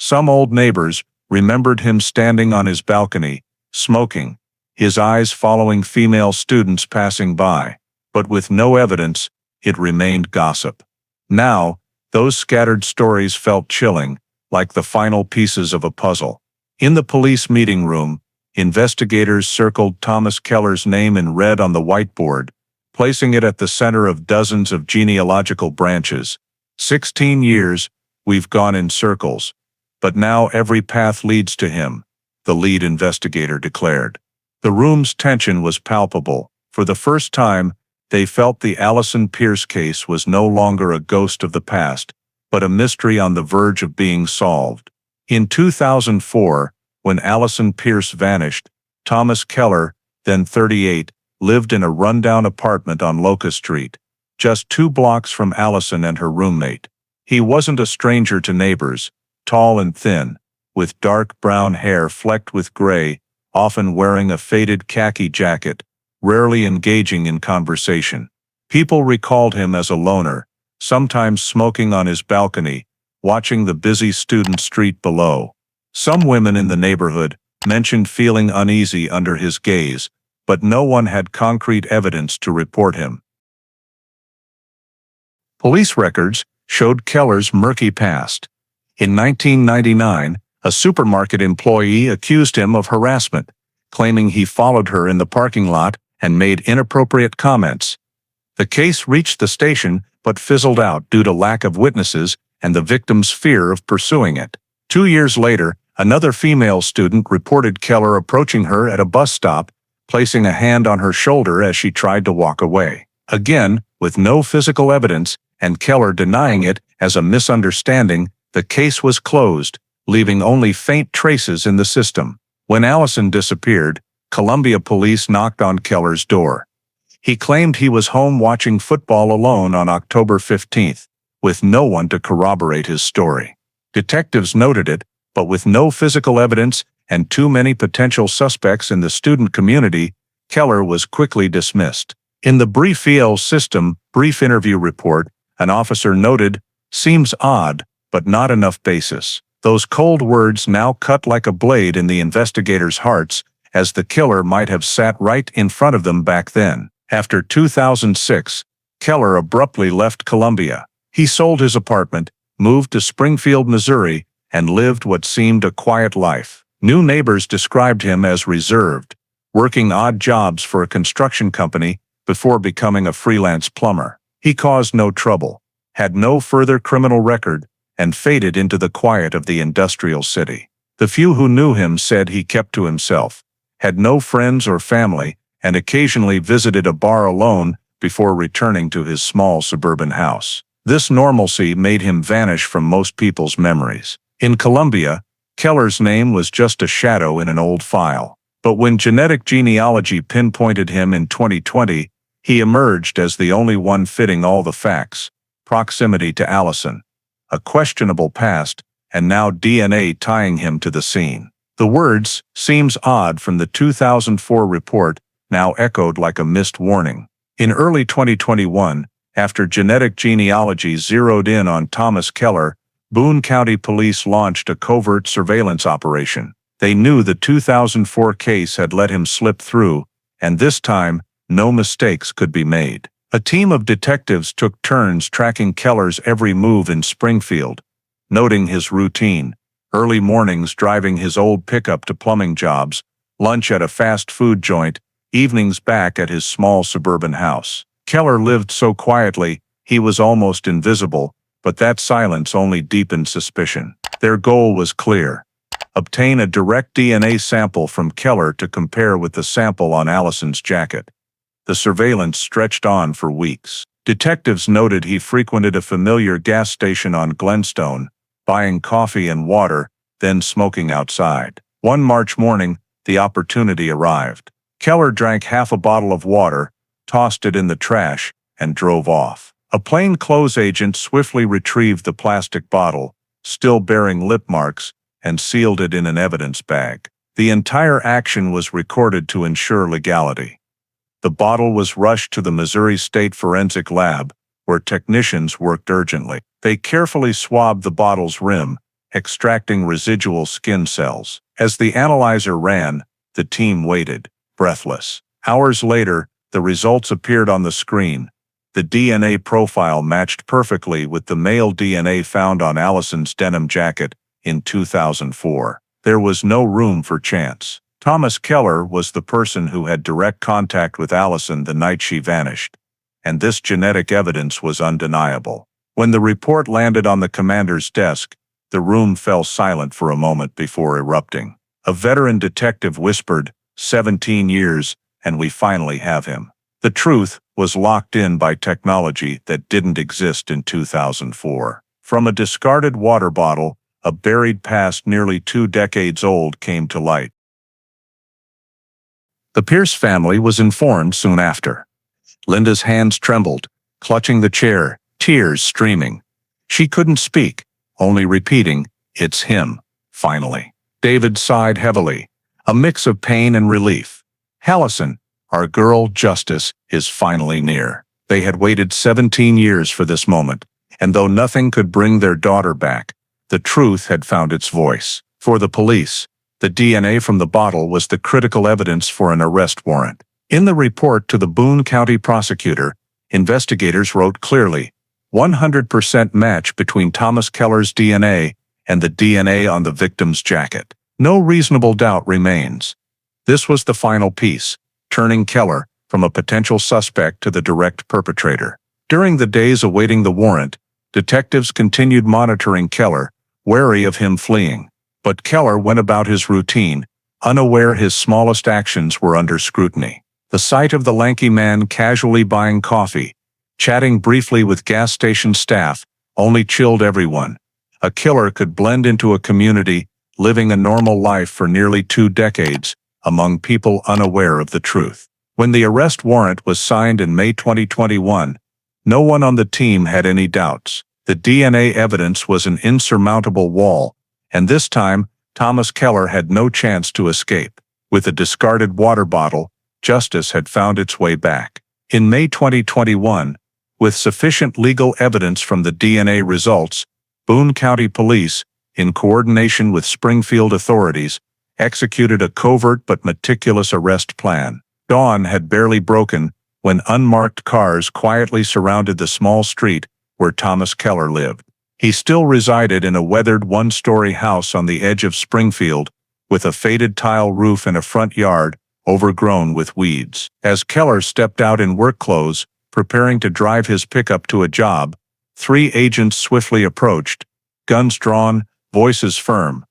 Some old neighbors remembered him standing on his balcony, smoking, his eyes following female students passing by. But with no evidence, it remained gossip. Now, those scattered stories felt chilling, like the final pieces of a puzzle. In the police meeting room, investigators circled Thomas Keller's name in red on the whiteboard, placing it at the center of dozens of genealogical branches. 16 years, we've gone in circles. But now every path leads to him, the lead investigator declared. The room's tension was palpable. For the first time, they felt the Allison Pierce case was no longer a ghost of the past, but a mystery on the verge of being solved. In 2004, when Allison Pierce vanished, Thomas Keller, then 38, lived in a rundown apartment on Locust Street, just 2 blocks from Allison and her roommate. He wasn't a stranger to neighbors, tall and thin, with dark brown hair flecked with gray, often wearing a faded khaki jacket, rarely engaging in conversation. People recalled him as a loner, sometimes smoking on his balcony, watching the busy student street below. Some women in the neighborhood mentioned feeling uneasy under his gaze, but no one had concrete evidence to report him. Police records showed Keller's murky past. In 1999, a supermarket employee accused him of harassment, claiming he followed her in the parking lot and made inappropriate comments. The case reached the station but fizzled out due to lack of witnesses and the victim's fear of pursuing it. 2 years later, another female student reported Keller approaching her at a bus stop, placing a hand on her shoulder as she tried to walk away. Again, with no physical evidence, and Keller denying it as a misunderstanding, the case was closed, leaving only faint traces in the system. When Allison disappeared, Columbia police knocked on Keller's door. He claimed he was home watching football alone on October 15th, with no one to corroborate his story. Detectives noted it, but with no physical evidence and too many potential suspects in the student community, Keller was quickly dismissed. In the brief EL system brief interview report, an officer noted, "Seems odd, but not enough basis." Those cold words now cut like a blade in the investigators' hearts, as the killer might have sat right in front of them back then. After 2006, Keller abruptly left Columbia. He sold his apartment, moved to Springfield, Missouri, and lived what seemed a quiet life. New neighbors described him as reserved, working odd jobs for a construction company before becoming a freelance plumber. He caused no trouble, had no further criminal record, and faded into the quiet of the industrial city. The few who knew him said he kept to himself, had no friends or family, and occasionally visited a bar alone before returning to his small suburban house. This normalcy made him vanish from most people's memories. In Columbia, Keller's name was just a shadow in an old file. But when genetic genealogy pinpointed him in 2020, he emerged as the only one fitting all the facts: proximity to Allison, a questionable past, and now DNA tying him to the scene. The words, "seems odd," from the 2004 report now echoed like a missed warning. In early 2021, after genetic genealogy zeroed in on Thomas Keller, Boone County Police launched a covert surveillance operation. They knew the 2004 case had let him slip through, and this time, no mistakes could be made. A team of detectives took turns tracking Keller's every move in Springfield, noting his routine: early mornings driving his old pickup to plumbing jobs, lunch at a fast food joint, evenings back at his small suburban house. Keller lived so quietly, he was almost invisible, but that silence only deepened suspicion. Their goal was clear: obtain a direct DNA sample from Keller to compare with the sample on Allison's jacket. The surveillance stretched on for weeks. Detectives noted he frequented a familiar gas station on Glenstone, buying coffee and water, then smoking outside. One March morning, the opportunity arrived. Keller drank half a bottle of water, tossed it in the trash, and drove off. A plainclothes agent swiftly retrieved the plastic bottle, still bearing lip marks, and sealed it in an evidence bag. The entire action was recorded to ensure legality. The bottle was rushed to the Missouri State Forensic Lab, where technicians worked urgently. They carefully swabbed the bottle's rim, extracting residual skin cells. As the analyzer ran, the team waited, breathless. Hours later, the results appeared on the screen. The DNA profile matched perfectly with the male DNA found on Allison's denim jacket in 2004. There was no room for chance. Thomas Keller was the person who had direct contact with Allison the night she vanished, and this genetic evidence was undeniable. When the report landed on the commander's desk, the room fell silent for a moment before erupting. A veteran detective whispered, 17 years, and we finally have him. The truth was locked in by technology that didn't exist in 2004. From a discarded water bottle, a buried past nearly 2 decades old came to light. The Pierce family was informed soon after. Linda's hands trembled, clutching the chair, tears streaming. She couldn't speak, only repeating, "It's him, finally." David sighed heavily, a mix of pain and relief. "Allison, our girl Justice, is finally near." They had waited 17 years for this moment, and though nothing could bring their daughter back, the truth had found its voice. For the police, the DNA from the bottle was the critical evidence for an arrest warrant. In the report to the Boone County prosecutor, investigators wrote clearly, 100% match between Thomas Keller's DNA and the DNA on the victim's jacket. No reasonable doubt remains. This was the final piece, turning Keller from a potential suspect to the direct perpetrator. During the days awaiting the warrant, detectives continued monitoring Keller, wary of him fleeing. But Keller went about his routine, unaware his smallest actions were under scrutiny. The sight of the lanky man casually buying coffee, chatting briefly with gas station staff, only chilled everyone. A killer could blend into a community, living a normal life for nearly 2 decades, among people unaware of the truth. When the arrest warrant was signed in May 2021, no one on the team had any doubts. The DNA evidence was an insurmountable wall, and this time, Thomas Keller had no chance to escape. With a discarded water bottle, justice had found its way back. In May 2021, with sufficient legal evidence from the DNA results, Boone County Police, in coordination with Springfield authorities, executed a covert but meticulous arrest plan. Dawn had barely broken when unmarked cars quietly surrounded the small street where Thomas Keller lived. He still resided in a weathered 1-story house on the edge of Springfield, with a faded tile roof and a front yard overgrown with weeds. As Keller stepped out in work clothes, preparing to drive his pickup to a job, 3 agents swiftly approached, guns drawn, voices firm.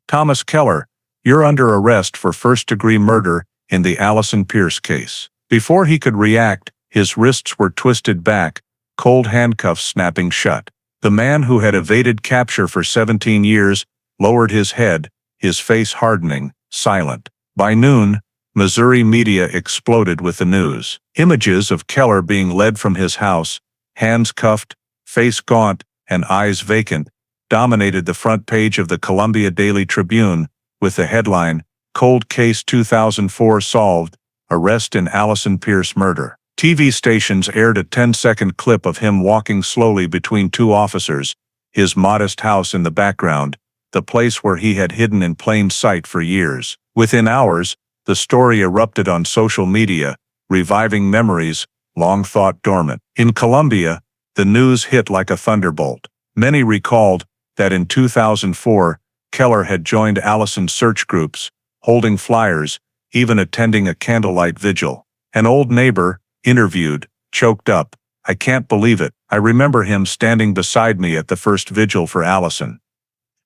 "Thomas Keller, you're under arrest for first-degree murder in the Allison Pierce case." Before he could react, his wrists were twisted back, cold handcuffs snapping shut. The man who had evaded capture for 17 years lowered his head, his face hardening, silent. By noon, Missouri media exploded with the news. Images of Keller being led from his house, hands cuffed, face gaunt, and eyes vacant, dominated the front page of the Columbia Daily Tribune, with the headline, "Cold Case 2004 Solved, Arrest in Allison Pierce Murder." TV stations aired a 10-second clip of him walking slowly between 2 officers, his modest house in the background, the place where he had hidden in plain sight for years. Within hours, the story erupted on social media, reviving memories long thought dormant. In Columbia, the news hit like a thunderbolt. Many recalled that in 2004, Keller had joined Allison's search groups, holding flyers, even attending a candlelight vigil. An old neighbor, interviewed, choked up, "I can't believe it. I remember him standing beside me at the first vigil for Allison.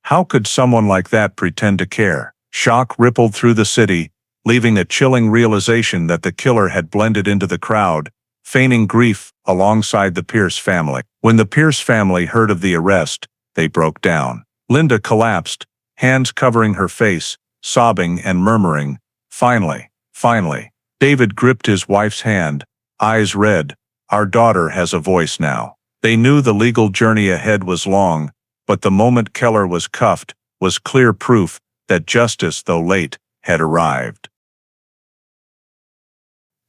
How could someone like that pretend to care?" Shock rippled through the city, leaving a chilling realization that the killer had blended into the crowd, feigning grief alongside the Pierce family. When the Pierce family heard of the arrest, they broke down. Linda collapsed, hands covering her face, sobbing and murmuring, "Finally, finally." David gripped his wife's hand, eyes red. "Our daughter has a voice now." They knew the legal journey ahead was long, but the moment Keller was cuffed was clear proof that justice, though late, had arrived.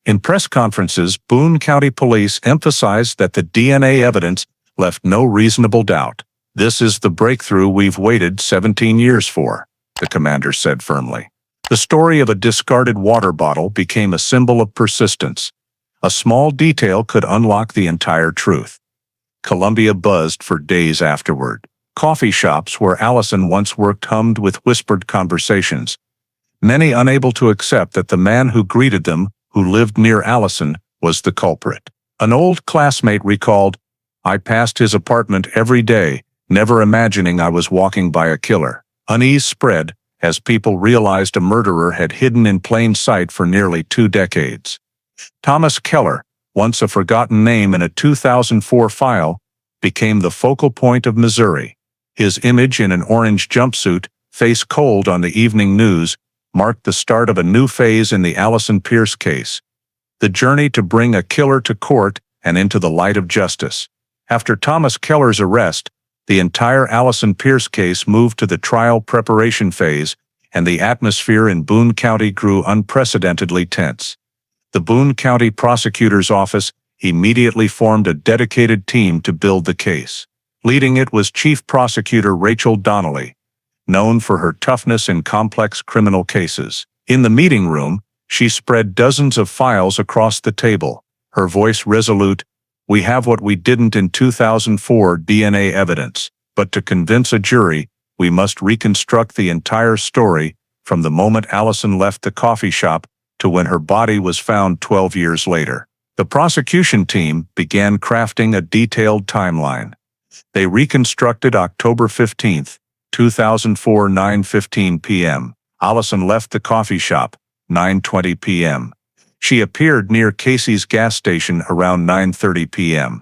In press conferences, Boone County Police emphasized that the DNA evidence left no reasonable doubt. "This is the breakthrough we've waited 17 years for," the commander said firmly. The story of a discarded water bottle became a symbol of persistence. A small detail could unlock the entire truth. Columbia buzzed for days afterward. Coffee shops where Allison once worked hummed with whispered conversations, many unable to accept that the man who greeted them, who lived near Allison, was the culprit. An old classmate recalled, "I passed his apartment every day, never imagining I was walking by a killer." Unease spread as people realized a murderer had hidden in plain sight for nearly 2 decades. Thomas Keller, once a forgotten name in a 2004 file, became the focal point of Missouri. His image in an orange jumpsuit, face cold on the evening news, marked the start of a new phase in the Allison Pierce case. The journey to bring a killer to court and into the light of justice. After Thomas Keller's arrest, the entire Allison Pierce case moved to the trial preparation phase, and the atmosphere in Boone County grew unprecedentedly tense. The Boone County Prosecutor's Office immediately formed a dedicated team to build the case. Leading it was Chief Prosecutor Rachel Donnelly, known for her toughness in complex criminal cases. In the meeting room, she spread dozens of files across the table, her voice resolute, "We have what we didn't in 2004 DNA evidence, but to convince a jury, we must reconstruct the entire story from the moment Allison left the coffee shop to when her body was found 12 years later." The prosecution team began crafting a detailed timeline. They reconstructed October 15, 2004, 9:15 p.m. Allison left the coffee shop, 9:20 p.m. She appeared near Casey's gas station around 9:30 p.m.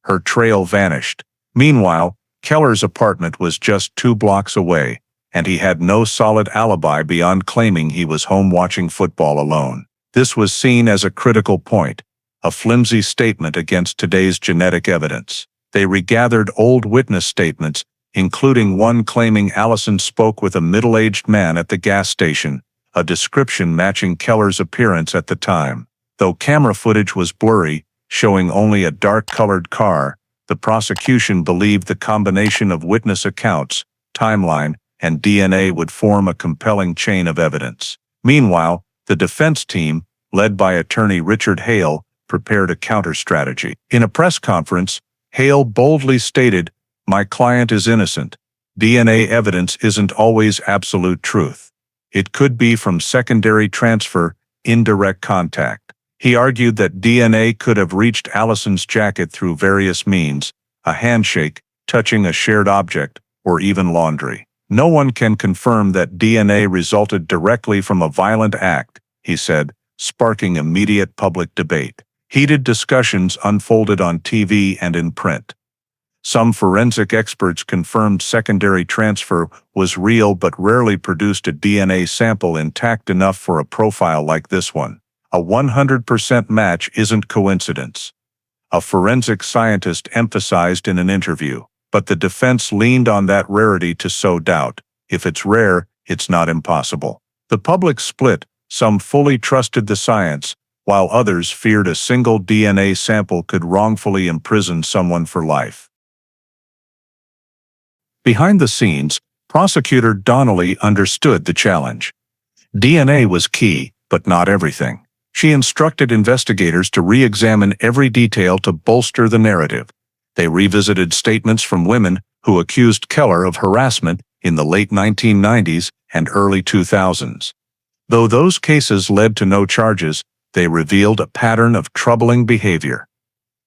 Her trail vanished. Meanwhile, Keller's apartment was just 2 blocks away, and he had no solid alibi beyond claiming he was home watching football alone. This was seen as a critical point, a flimsy statement against today's genetic evidence. They regathered old witness statements, including one claiming Allison spoke with a middle-aged man at the gas station, a description matching Keller's appearance at the time. Though camera footage was blurry, showing only a dark-colored car, the prosecution believed the combination of witness accounts, timeline, and DNA would form a compelling chain of evidence. Meanwhile, the defense team, led by attorney Richard Hale, prepared a counter-strategy. In a press conference, Hale boldly stated, "My client is innocent. DNA evidence isn't always absolute truth. It could be from secondary transfer, indirect contact." He argued that DNA could have reached Allison's jacket through various means, a handshake, touching a shared object, or even laundry. "No one can confirm that DNA resulted directly from a violent act," he said, sparking immediate public debate. Heated discussions unfolded on TV and in print. Some forensic experts confirmed secondary transfer was real but rarely produced a DNA sample intact enough for a profile like this one. A 100% match isn't coincidence, a forensic scientist emphasized in an interview, but the defense leaned on that rarity to sow doubt. If it's rare, it's not impossible. The public split, some fully trusted the science, while others feared a single DNA sample could wrongfully imprison someone for life. Behind the scenes, Prosecutor Donnelly understood the challenge. DNA was key, but not everything. She instructed investigators to re-examine every detail to bolster the narrative. They revisited statements from women who accused Keller of harassment in the late 1990s and early 2000s. Though those cases led to no charges, they revealed a pattern of troubling behavior.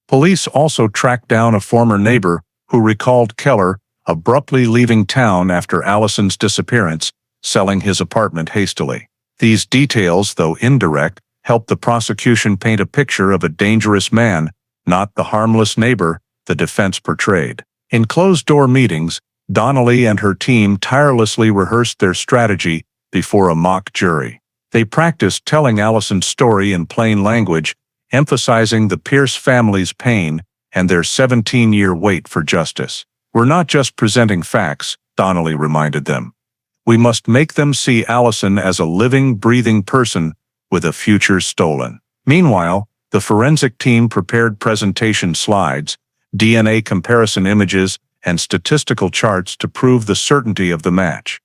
Police also tracked down a former neighbor who recalled Keller abruptly leaving town after Allison's disappearance, selling his apartment hastily. These details, though indirect, helped the prosecution paint a picture of a dangerous man, not the harmless neighbor the defense portrayed. In closed-door meetings, Donnelly and her team tirelessly rehearsed their strategy before a mock jury. They practiced telling Allison's story in plain language, emphasizing the Pierce family's pain and their 17-year wait for justice. "We're not just presenting facts," Donnelly reminded them. "We must make them see Allison as a living, breathing person with a future stolen." Meanwhile, the forensic team prepared presentation slides, DNA comparison images, and statistical charts to prove the certainty of the match.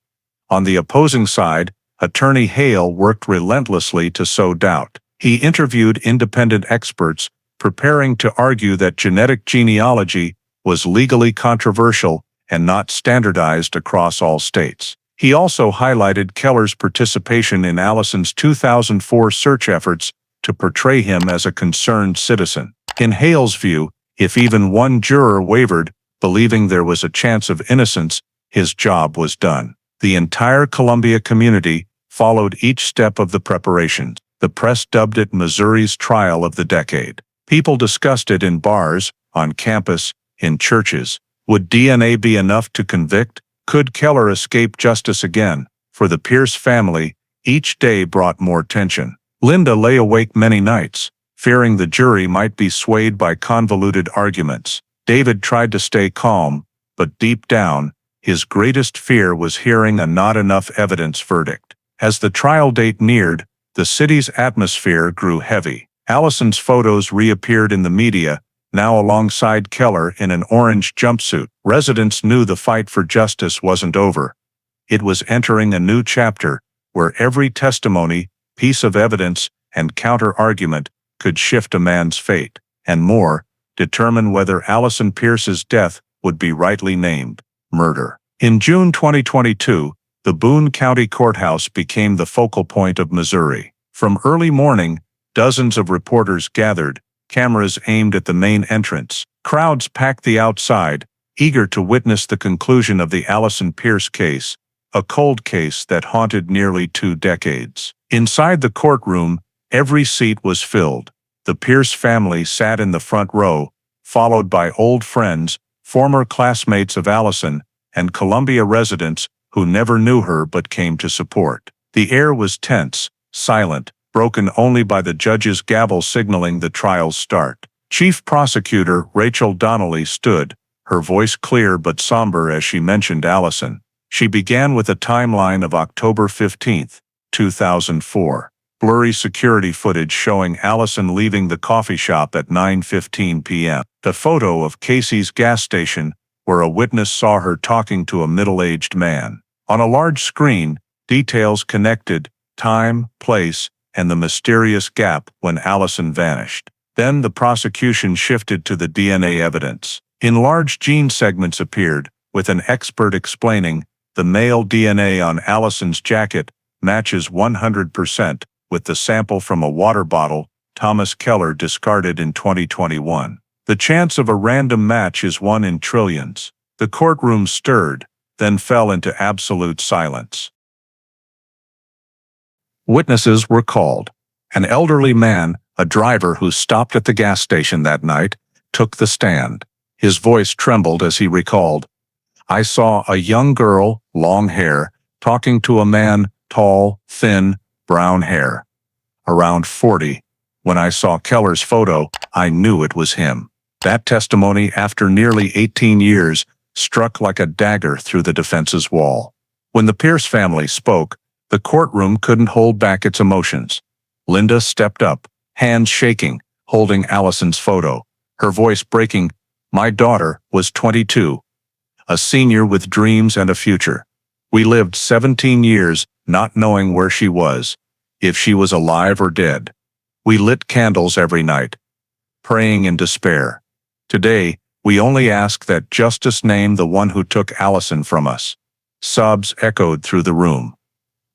On the opposing side, Attorney Hale worked relentlessly to sow doubt. He interviewed independent experts, preparing to argue that genetic genealogy was legally controversial and not standardized across all states. He also highlighted Keller's participation in Allison's 2004 search efforts to portray him as a concerned citizen. In Hale's view, if even one juror wavered, believing there was a chance of innocence, his job was done. The entire Columbia community followed each step of the preparations. The press dubbed it Missouri's trial of the decade. People discussed it in bars, on campus, in churches. Would DNA be enough to convict? Could Keller escape justice again? For the Pierce family, each day brought more tension. Linda lay awake many nights, fearing the jury might be swayed by convoluted arguments. David tried to stay calm, but deep down, his greatest fear was hearing a not enough evidence verdict. As the trial date neared, the city's atmosphere grew heavy. Allison's photos reappeared in the media, now alongside Keller in an orange jumpsuit. Residents knew the fight for justice wasn't over. It was entering a new chapter, where every testimony, piece of evidence, and counter-argument could shift a man's fate, and more, determine whether Allison Pierce's death would be rightly named murder. In June 2022, the Boone County Courthouse became the focal point of Missouri. From early morning, dozens of reporters gathered, cameras aimed at the main entrance. Crowds packed the outside, eager to witness the conclusion of the Allison Pierce case, a cold case that haunted nearly 2 decades. Inside the courtroom, every seat was filled. The Pierce family sat in the front row, followed by old friends, former classmates of Allison, and Columbia residents who never knew her but came to support. The air was tense, silent, broken only by the judge's gavel signaling the trial's start. Chief Prosecutor Rachel Donnelly stood, her voice clear but somber as she mentioned Allison. She began with a timeline of October 15, 2004. Blurry security footage showing Allison leaving the coffee shop at 9:15 p.m. The photo of Casey's gas station, where a witness saw her talking to a middle-aged man. On a large screen, details connected time, place, and the mysterious gap when Allison vanished. Then the prosecution shifted to the DNA evidence. Enlarged gene segments appeared, with an expert explaining, the male DNA on Allison's jacket matches 100% with the sample from a water bottle Thomas Keller discarded in 2021. The chance of a random match is 1 in trillions. The courtroom stirred, then fell into absolute silence. Witnesses were called. An elderly man, a driver who stopped at the gas station that night, took the stand. His voice trembled as he recalled, "I saw a young girl, long hair, talking to a man, tall, thin, brown hair. Around 40. When I saw Keller's photo, I knew it was him." That testimony, after nearly 18 years, struck like a dagger through the defense's wall. When the Pierce family spoke, the courtroom couldn't hold back its emotions. Linda stepped up, hands shaking, holding Allison's photo, her voice breaking. "My daughter was 22, a senior with dreams and a future. We lived 17 years not knowing where she was, if she was alive or dead. We lit candles every night, praying in despair. Today, we only ask that justice name the one who took Allison from us." Sobs echoed through the room.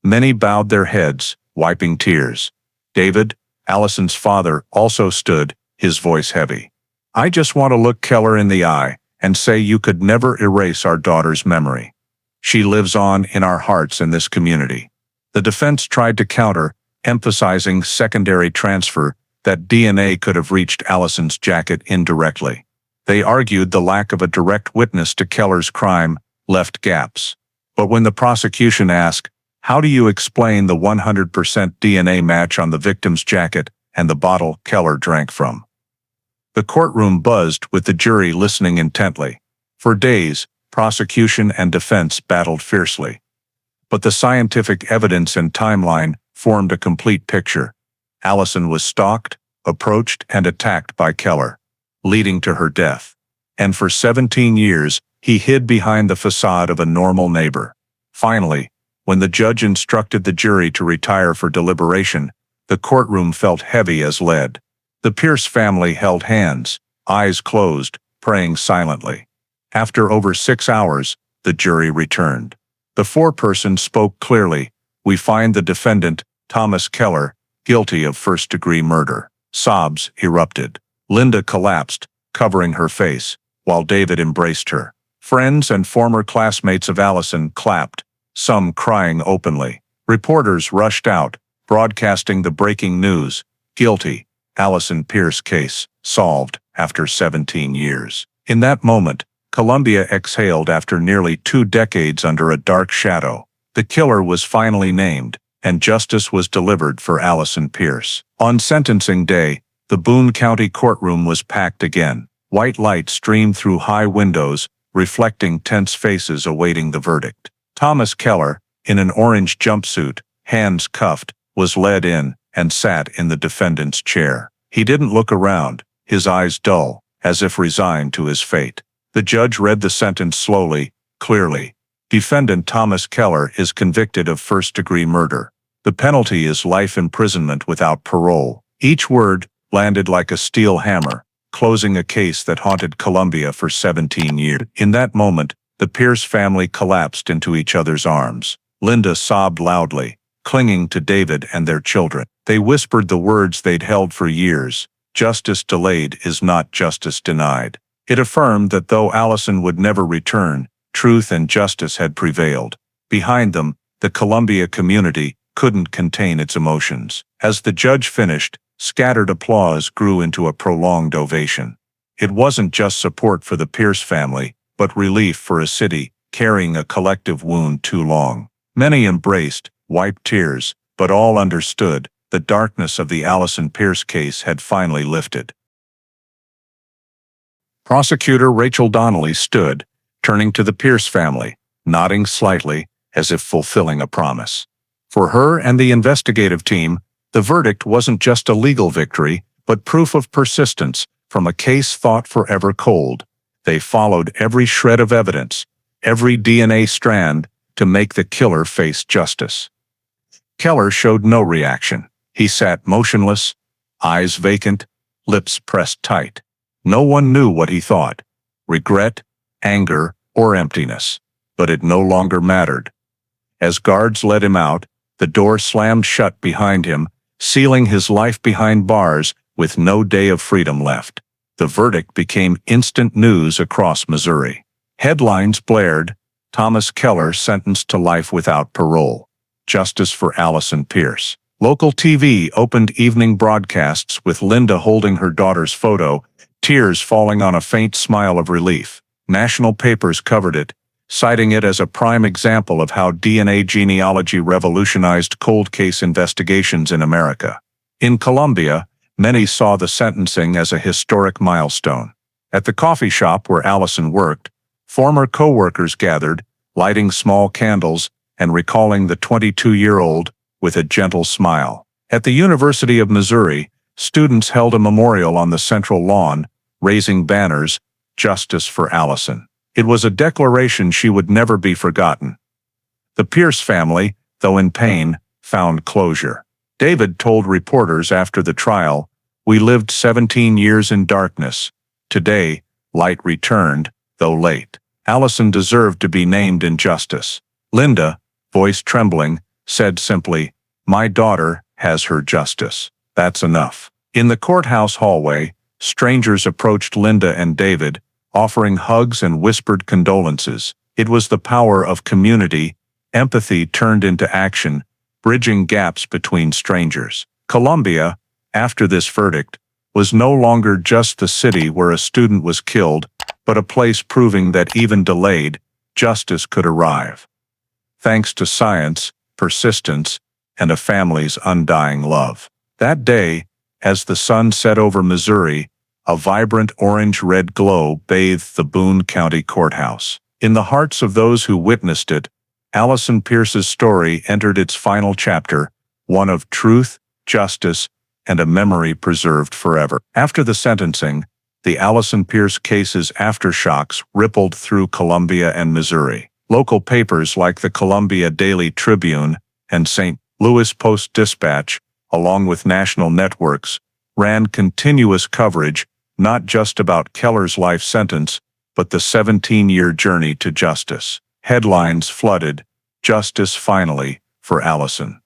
Many bowed their heads, wiping tears. David, Allison's father, also stood, his voice heavy. "I just want to look Keller in the eye and say you could never erase our daughter's memory. She lives on in our hearts in this community." The defense tried to counter, emphasizing secondary transfer, that DNA could have reached Allison's jacket indirectly. They argued the lack of a direct witness to Keller's crime left gaps. But when the prosecution asked, "How do you explain the 100% DNA match on the victim's jacket and the bottle Keller drank from?" The courtroom buzzed with the jury listening intently. For days, prosecution and defense battled fiercely. But the scientific evidence and timeline formed a complete picture. Allison was stalked, approached, and attacked by Keller, leading to her death. And for 17 years, he hid behind the facade of a normal neighbor. Finally, when the judge instructed the jury to retire for deliberation, the courtroom felt heavy as lead. The Pierce family held hands, eyes closed, praying silently. After over 6 hours, the jury returned. The foreperson spoke clearly. "We find the defendant, Thomas Keller, guilty of first-degree murder." Sobs erupted. Linda collapsed, covering her face, while David embraced her. Friends and former classmates of Allison clapped, some crying openly. Reporters rushed out, broadcasting the breaking news: "Guilty. Allison Pierce case solved after 17 years." In that moment, Columbia exhaled after nearly 2 decades under a dark shadow. The killer was finally named, and justice was delivered for Allison Pierce. On sentencing day, the Boone County courtroom was packed again. White light streamed through high windows, reflecting tense faces awaiting the verdict. Thomas Keller, in an orange jumpsuit, hands cuffed, was led in and sat in the defendant's chair. He didn't look around, his eyes dull, as if resigned to his fate. The judge read the sentence slowly, clearly. Defendant Thomas Keller is convicted of first-degree murder. The penalty is life imprisonment without parole. Each word landed like a steel hammer, closing a case that haunted Columbia for 17 years. In that moment, the Pierce family collapsed into each other's arms. Linda sobbed loudly, clinging to David and their children. They whispered the words they'd held for years: "Justice delayed is not justice denied." It affirmed that though Allison would never return, truth and justice had prevailed. Behind them, the Columbia community couldn't contain its emotions. As the judge finished, scattered applause grew into a prolonged ovation. It wasn't just support for the Pierce family, but relief for a city carrying a collective wound too long. Many embraced, wiped tears, but all understood the darkness of the Allison Pierce case had finally lifted. Prosecutor Rachel Donnelly stood, turning to the Pierce family, nodding slightly, as if fulfilling a promise. For her and the investigative team, the verdict wasn't just a legal victory, but proof of persistence from a case thought forever cold. They followed every shred of evidence, every DNA strand, to make the killer face justice. Keller showed no reaction. He sat motionless, eyes vacant, lips pressed tight. No one knew what he thought: regret, anger, or emptiness. But it no longer mattered. As guards led him out, the door slammed shut behind him, sealing his life behind bars with no day of freedom left. The verdict became instant news across Missouri. Headlines blared: "Thomas Keller sentenced to life without parole. Justice for Allison Pierce." Local TV opened evening broadcasts with Linda holding her daughter's photo, tears falling on a faint smile of relief. National papers covered it, citing it as a prime example of how DNA genealogy revolutionized cold case investigations in America. In Columbia, many saw the sentencing as a historic milestone. At the coffee shop where Allison worked, former co-workers gathered, lighting small candles and recalling the 22-year-old with a gentle smile. At the University of Missouri, students held a memorial on the central lawn, raising banners, "Justice for Allison." It was a declaration she would never be forgotten. The Pierce family, though in pain, found closure. David told reporters after the trial, "We lived 17 years in darkness. Today, light returned, though late. Allison deserved to be named in justice." Linda, voice trembling, said simply, "My daughter has her justice. That's enough." In the courthouse hallway, strangers approached Linda and David, offering hugs and whispered condolences. It was the power of community, empathy turned into action, bridging gaps between strangers. Columbia, after this verdict, was no longer just the city where a student was killed, but a place proving that even delayed, justice could arrive. Thanks to science, persistence, and a family's undying love. That day, as the sun set over Missouri, a vibrant orange-red glow bathed the Boone County Courthouse. In the hearts of those who witnessed it, Allison Pierce's story entered its final chapter, one of truth, justice, and a memory preserved forever. After the sentencing, the Allison Pierce case's aftershocks rippled through Columbia and Missouri. Local papers like the Columbia Daily Tribune and St. Louis Post-Dispatch, along with national networks, ran continuous coverage not just about Keller's life sentence, but the 17-year journey to justice. Headlines flooded, "Justice finally, for Allison."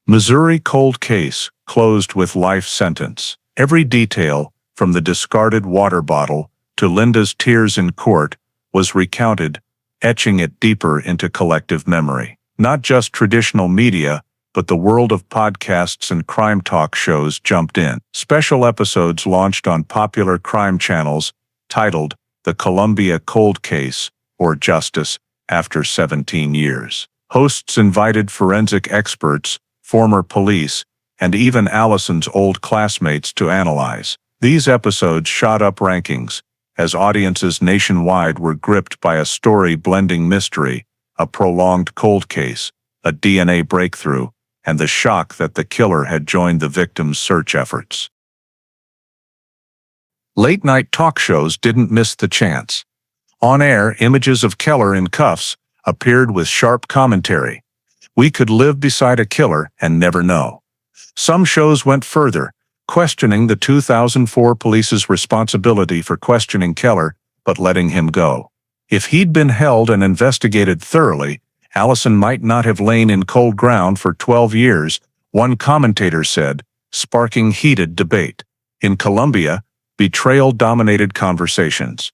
Missouri cold case closed with life sentence. Every detail, from the discarded water bottle to Linda's tears in court, was recounted, etching it deeper into collective memory. Not just traditional media, but the world of podcasts and crime talk shows jumped in. Special episodes launched on popular crime channels, titled The Columbia Cold Case, or Justice, After 17 Years. Hosts invited forensic experts, former police, and even Allison's old classmates to analyze. These episodes shot up rankings, as audiences nationwide were gripped by a story blending mystery, a prolonged cold case, a DNA breakthrough, and the shock that the killer had joined the victim's search efforts. Late-night talk shows didn't miss the chance. On-air images of Keller in cuffs appeared with sharp commentary. We could live beside a killer and never know. Some shows went further, questioning the 2004 police's responsibility for questioning Keller, but letting him go. If he'd been held and investigated thoroughly, Allison might not have lain in cold ground for 12 years, one commentator said, sparking heated debate. In Columbia, betrayal dominated conversations.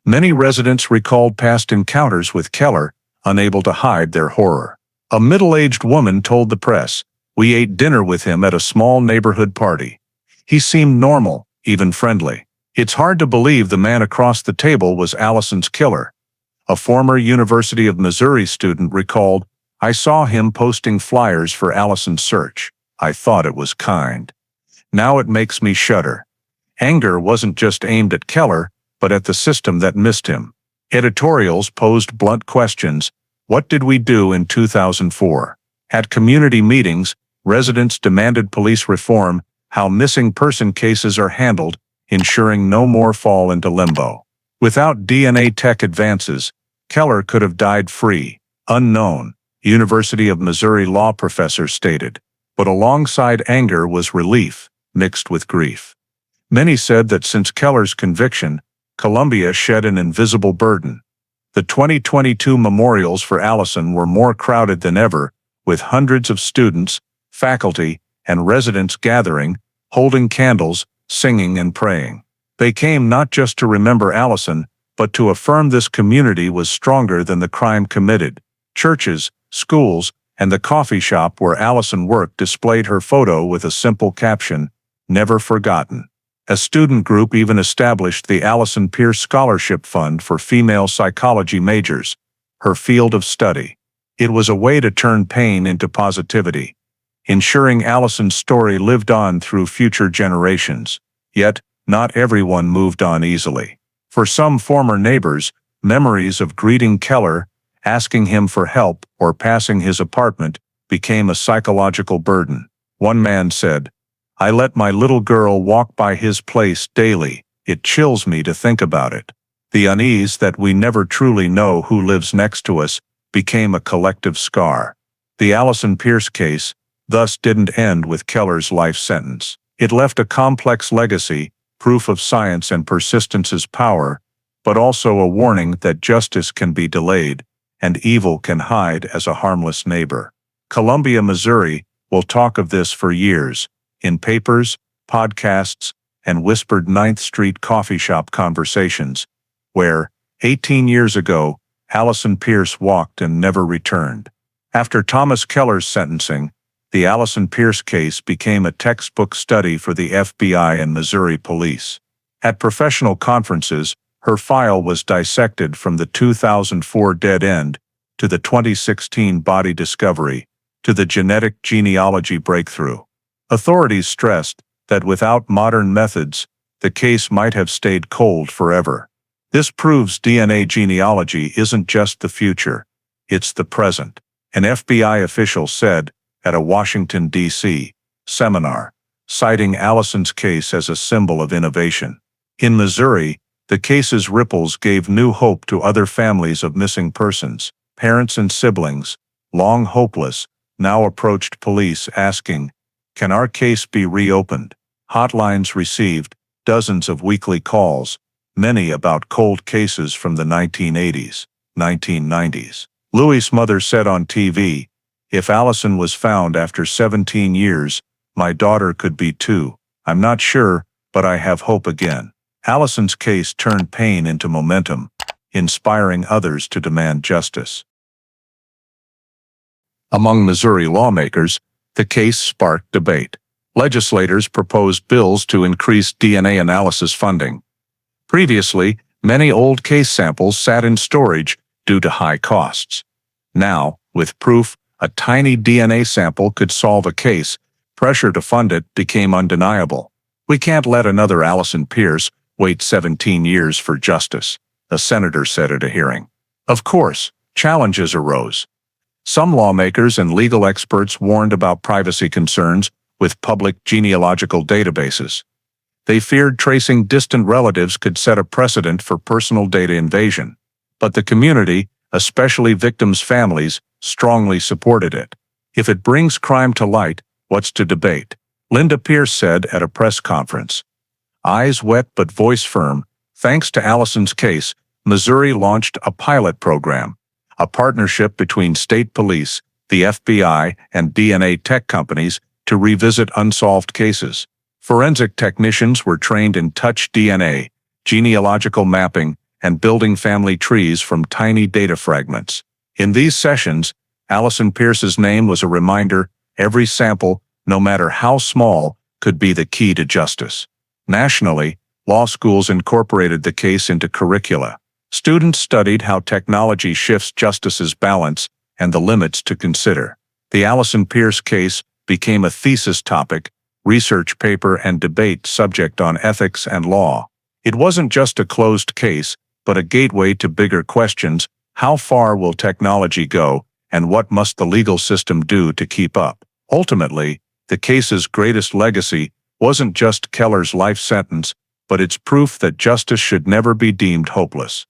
Many residents recalled past encounters with Keller, unable to hide their horror. A middle-aged woman told the press, "We ate dinner with him at a small neighborhood party. He seemed normal, even friendly. It's hard to believe the man across the table was Allison's killer." A former University of Missouri student recalled, "I saw him posting flyers for Allison's search. I thought it was kind. Now it makes me shudder." Anger wasn't just aimed at Keller, but at the system that missed him. Editorials posed blunt questions. What did we do in 2004? At community meetings, residents demanded police reform, how missing person cases are handled, ensuring no more fall into limbo. Without DNA tech advances, Keller could have died free, unknown, University of Missouri law professor stated. But alongside anger was relief, mixed with grief. Many said that since Keller's conviction, Columbia shed an invisible burden. The 2022 memorials for Allison were more crowded than ever, with hundreds of students, faculty, and residents gathering, holding candles, singing and praying. They came not just to remember Allison, but to affirm this community was stronger than the crime committed. Churches, schools, and the coffee shop where Allison worked displayed her photo with a simple caption, "Never forgotten." A student group even established the Allison Pierce Scholarship Fund for female psychology majors, her field of study. It was a way to turn pain into positivity, ensuring Allison's story lived on through future generations. Yet, not everyone moved on easily. For some former neighbors, memories of greeting Keller, asking him for help, or passing his apartment became a psychological burden. One man said, "I let my little girl walk by his place daily. It chills me to think about it." The unease that we never truly know who lives next to us became a collective scar. The Allison Pierce case, thus, didn't end with Keller's life sentence. It left a complex legacy, proof of science and persistence's power, but also a warning that justice can be delayed, and evil can hide as a harmless neighbor. Columbia, Missouri, will talk of this for years, in papers, podcasts, and whispered 9th Street coffee shop conversations, where, 18 years ago, Allison Pierce walked and never returned. After Thomas Keller's sentencing, the Allison Pierce case became a textbook study for the FBI and Missouri police. At professional conferences, her file was dissected from the 2004 dead end to the 2016 body discovery to the genetic genealogy breakthrough. Authorities stressed that without modern methods, the case might have stayed cold forever. This proves DNA genealogy isn't just the future, it's the present, an FBI official said at a Washington, D.C. seminar, citing Allison's case as a symbol of innovation. In Missouri, the case's ripples gave new hope to other families of missing persons. Parents and siblings, long hopeless, now approached police asking, "Can our case be reopened?" Hotlines received dozens of weekly calls, many about cold cases from the 1980s, 1990s. Louis' mother said on TV, "If Allison was found after 17 years, my daughter could be too. I'm not sure, but I have hope again." Allison's case turned pain into momentum, inspiring others to demand justice. Among Missouri lawmakers, the case sparked debate. Legislators proposed bills to increase DNA analysis funding. Previously, many old case samples sat in storage due to high costs. Now, with proof a tiny DNA sample could solve a case, pressure to fund it became undeniable. "We can't let another Allison Pierce wait 17 years for justice," a senator said at a hearing. Of course, challenges arose. Some lawmakers and legal experts warned about privacy concerns with public genealogical databases. They feared tracing distant relatives could set a precedent for personal data invasion. But the community, especially victims' families, strongly supported it. "If it brings crime to light, what's to debate?" Linda Pierce said at a press conference. Eyes wet but voice firm, thanks to Allison's case, Missouri launched a pilot program, a partnership between state police, the FBI, and DNA tech companies to revisit unsolved cases. Forensic technicians were trained in touch DNA, genealogical mapping, and building family trees from tiny data fragments. In these sessions, Allison Pierce's name was a reminder every sample, no matter how small, could be the key to justice. Nationally, law schools incorporated the case into curricula. Students studied how technology shifts justice's balance and the limits to consider. The Allison Pierce case became a thesis topic, research paper, and debate subject on ethics and law. It wasn't just a closed case, but a gateway to bigger questions: how far will technology go, and what must the legal system do to keep up? Ultimately, the case's greatest legacy wasn't just Keller's life sentence, but its proof that justice should never be deemed hopeless.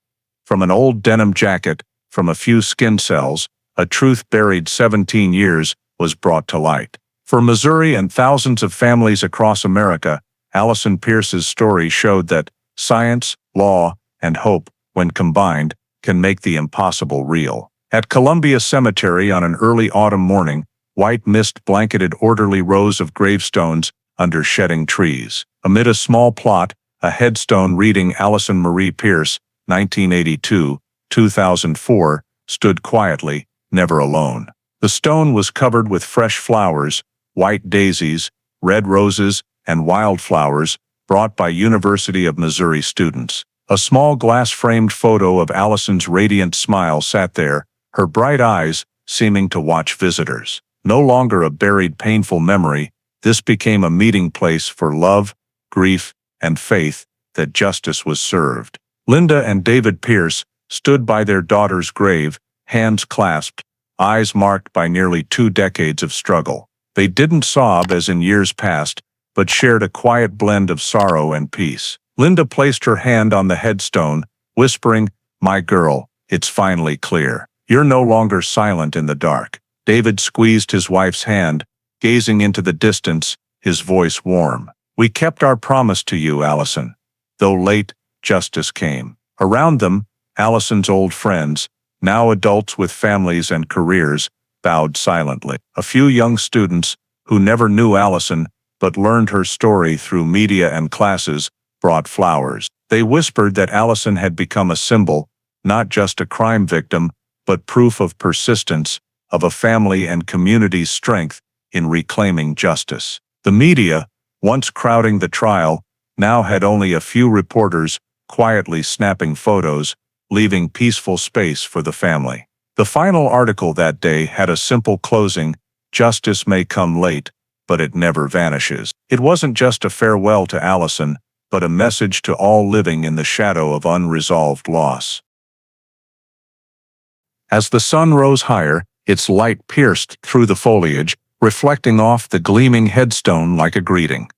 From an old denim jacket, from a few skin cells, a truth buried 17 years was brought to light. For Missouri and thousands of families across America, Allison Pierce's story showed that science, law, and hope, when combined, can make the impossible real. At Columbia Cemetery on an early autumn morning, white mist blanketed orderly rows of gravestones under shedding trees. Amid a small plot, a headstone reading Allison Marie Pierce, 1982-2004, stood quietly, never alone. The stone was covered with fresh flowers, white daisies, red roses, and wildflowers brought by University of Missouri students. A small glass-framed photo of Allison's radiant smile sat there, her bright eyes seeming to watch visitors. No longer a buried painful memory, this became a meeting place for love, grief, and faith that justice was served. Linda and David Pierce stood by their daughter's grave, hands clasped, eyes marked by nearly 2 decades of struggle. They didn't sob as in years past, but shared a quiet blend of sorrow and peace. Linda placed her hand on the headstone, whispering, "My girl, it's finally clear. You're no longer silent in the dark." David squeezed his wife's hand, gazing into the distance, his voice warm. "We kept our promise to you, Allison." Though late, justice came. Around them, Allison's old friends, now adults with families and careers, bowed silently. A few young students, who never knew Allison but learned her story through media and classes, brought flowers. They whispered that Allison had become a symbol, not just a crime victim, but proof of persistence, of a family and community's strength in reclaiming justice. The media, once crowding the trial, now had only a few reporters quietly snapping photos, leaving peaceful space for the family. The final article that day had a simple closing: "Justice may come late, but it never vanishes." It wasn't just a farewell to Allison, but a message to all living in the shadow of unresolved loss. As the sun rose higher, its light pierced through the foliage, reflecting off the gleaming headstone like a greeting.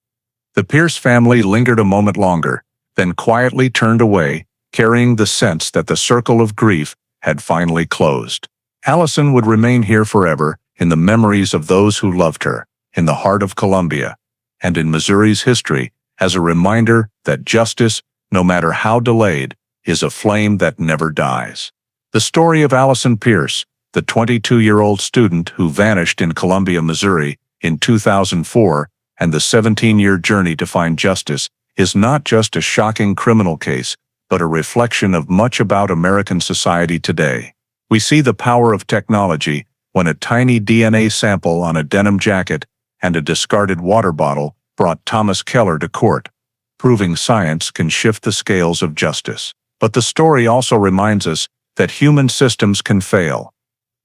The Pierce family lingered a moment longer, then quietly turned away, carrying the sense that the circle of grief had finally closed. Allison would remain here forever, in the memories of those who loved her, in the heart of Columbia, and in Missouri's history, as a reminder that justice, no matter how delayed, is a flame that never dies. The story of Allison Pierce, the 22-year-old student who vanished in Columbia, Missouri, in 2004, and the 17-year journey to find justice, is not just a shocking criminal case, but a reflection of much about American society today. We see the power of technology when a tiny DNA sample on a denim jacket and a discarded water bottle brought Thomas Keller to court, proving science can shift the scales of justice. But the story also reminds us that human systems can fail.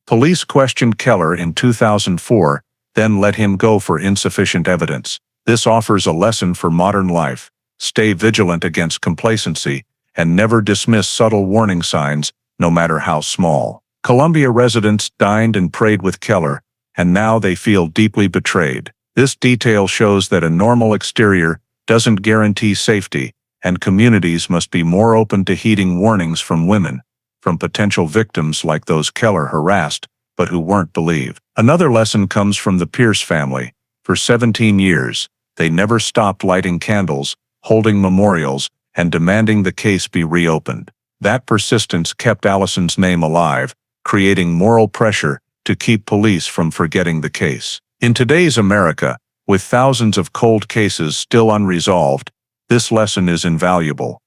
Police questioned Keller in 2004, then let him go for insufficient evidence. This offers a lesson for modern life: stay vigilant against complacency, and never dismiss subtle warning signs, no matter how small. Columbia residents dined and prayed with Keller, and now they feel deeply betrayed. This detail shows that a normal exterior doesn't guarantee safety, and communities must be more open to heeding warnings from women, from potential victims like those Keller harassed, but who weren't believed. Another lesson comes from the Pierce family. For 17 years, they never stopped lighting candles, holding memorials, and demanding the case be reopened. That persistence kept Allison's name alive, creating moral pressure to keep police from forgetting the case. In today's America, with thousands of cold cases still unresolved, this lesson is invaluable.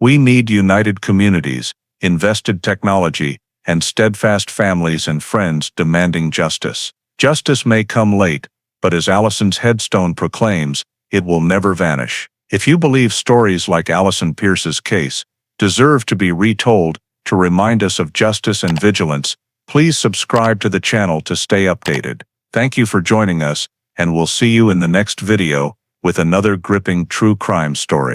We need united communities, invested technology, and steadfast families and friends demanding justice. Justice may come late, but as Allison's headstone proclaims, it will never vanish. If you believe stories like Allison Pierce's case deserve to be retold to remind us of justice and vigilance, please subscribe to the channel to stay updated. Thank you for joining us, and we'll see you in the next video with another gripping true crime story.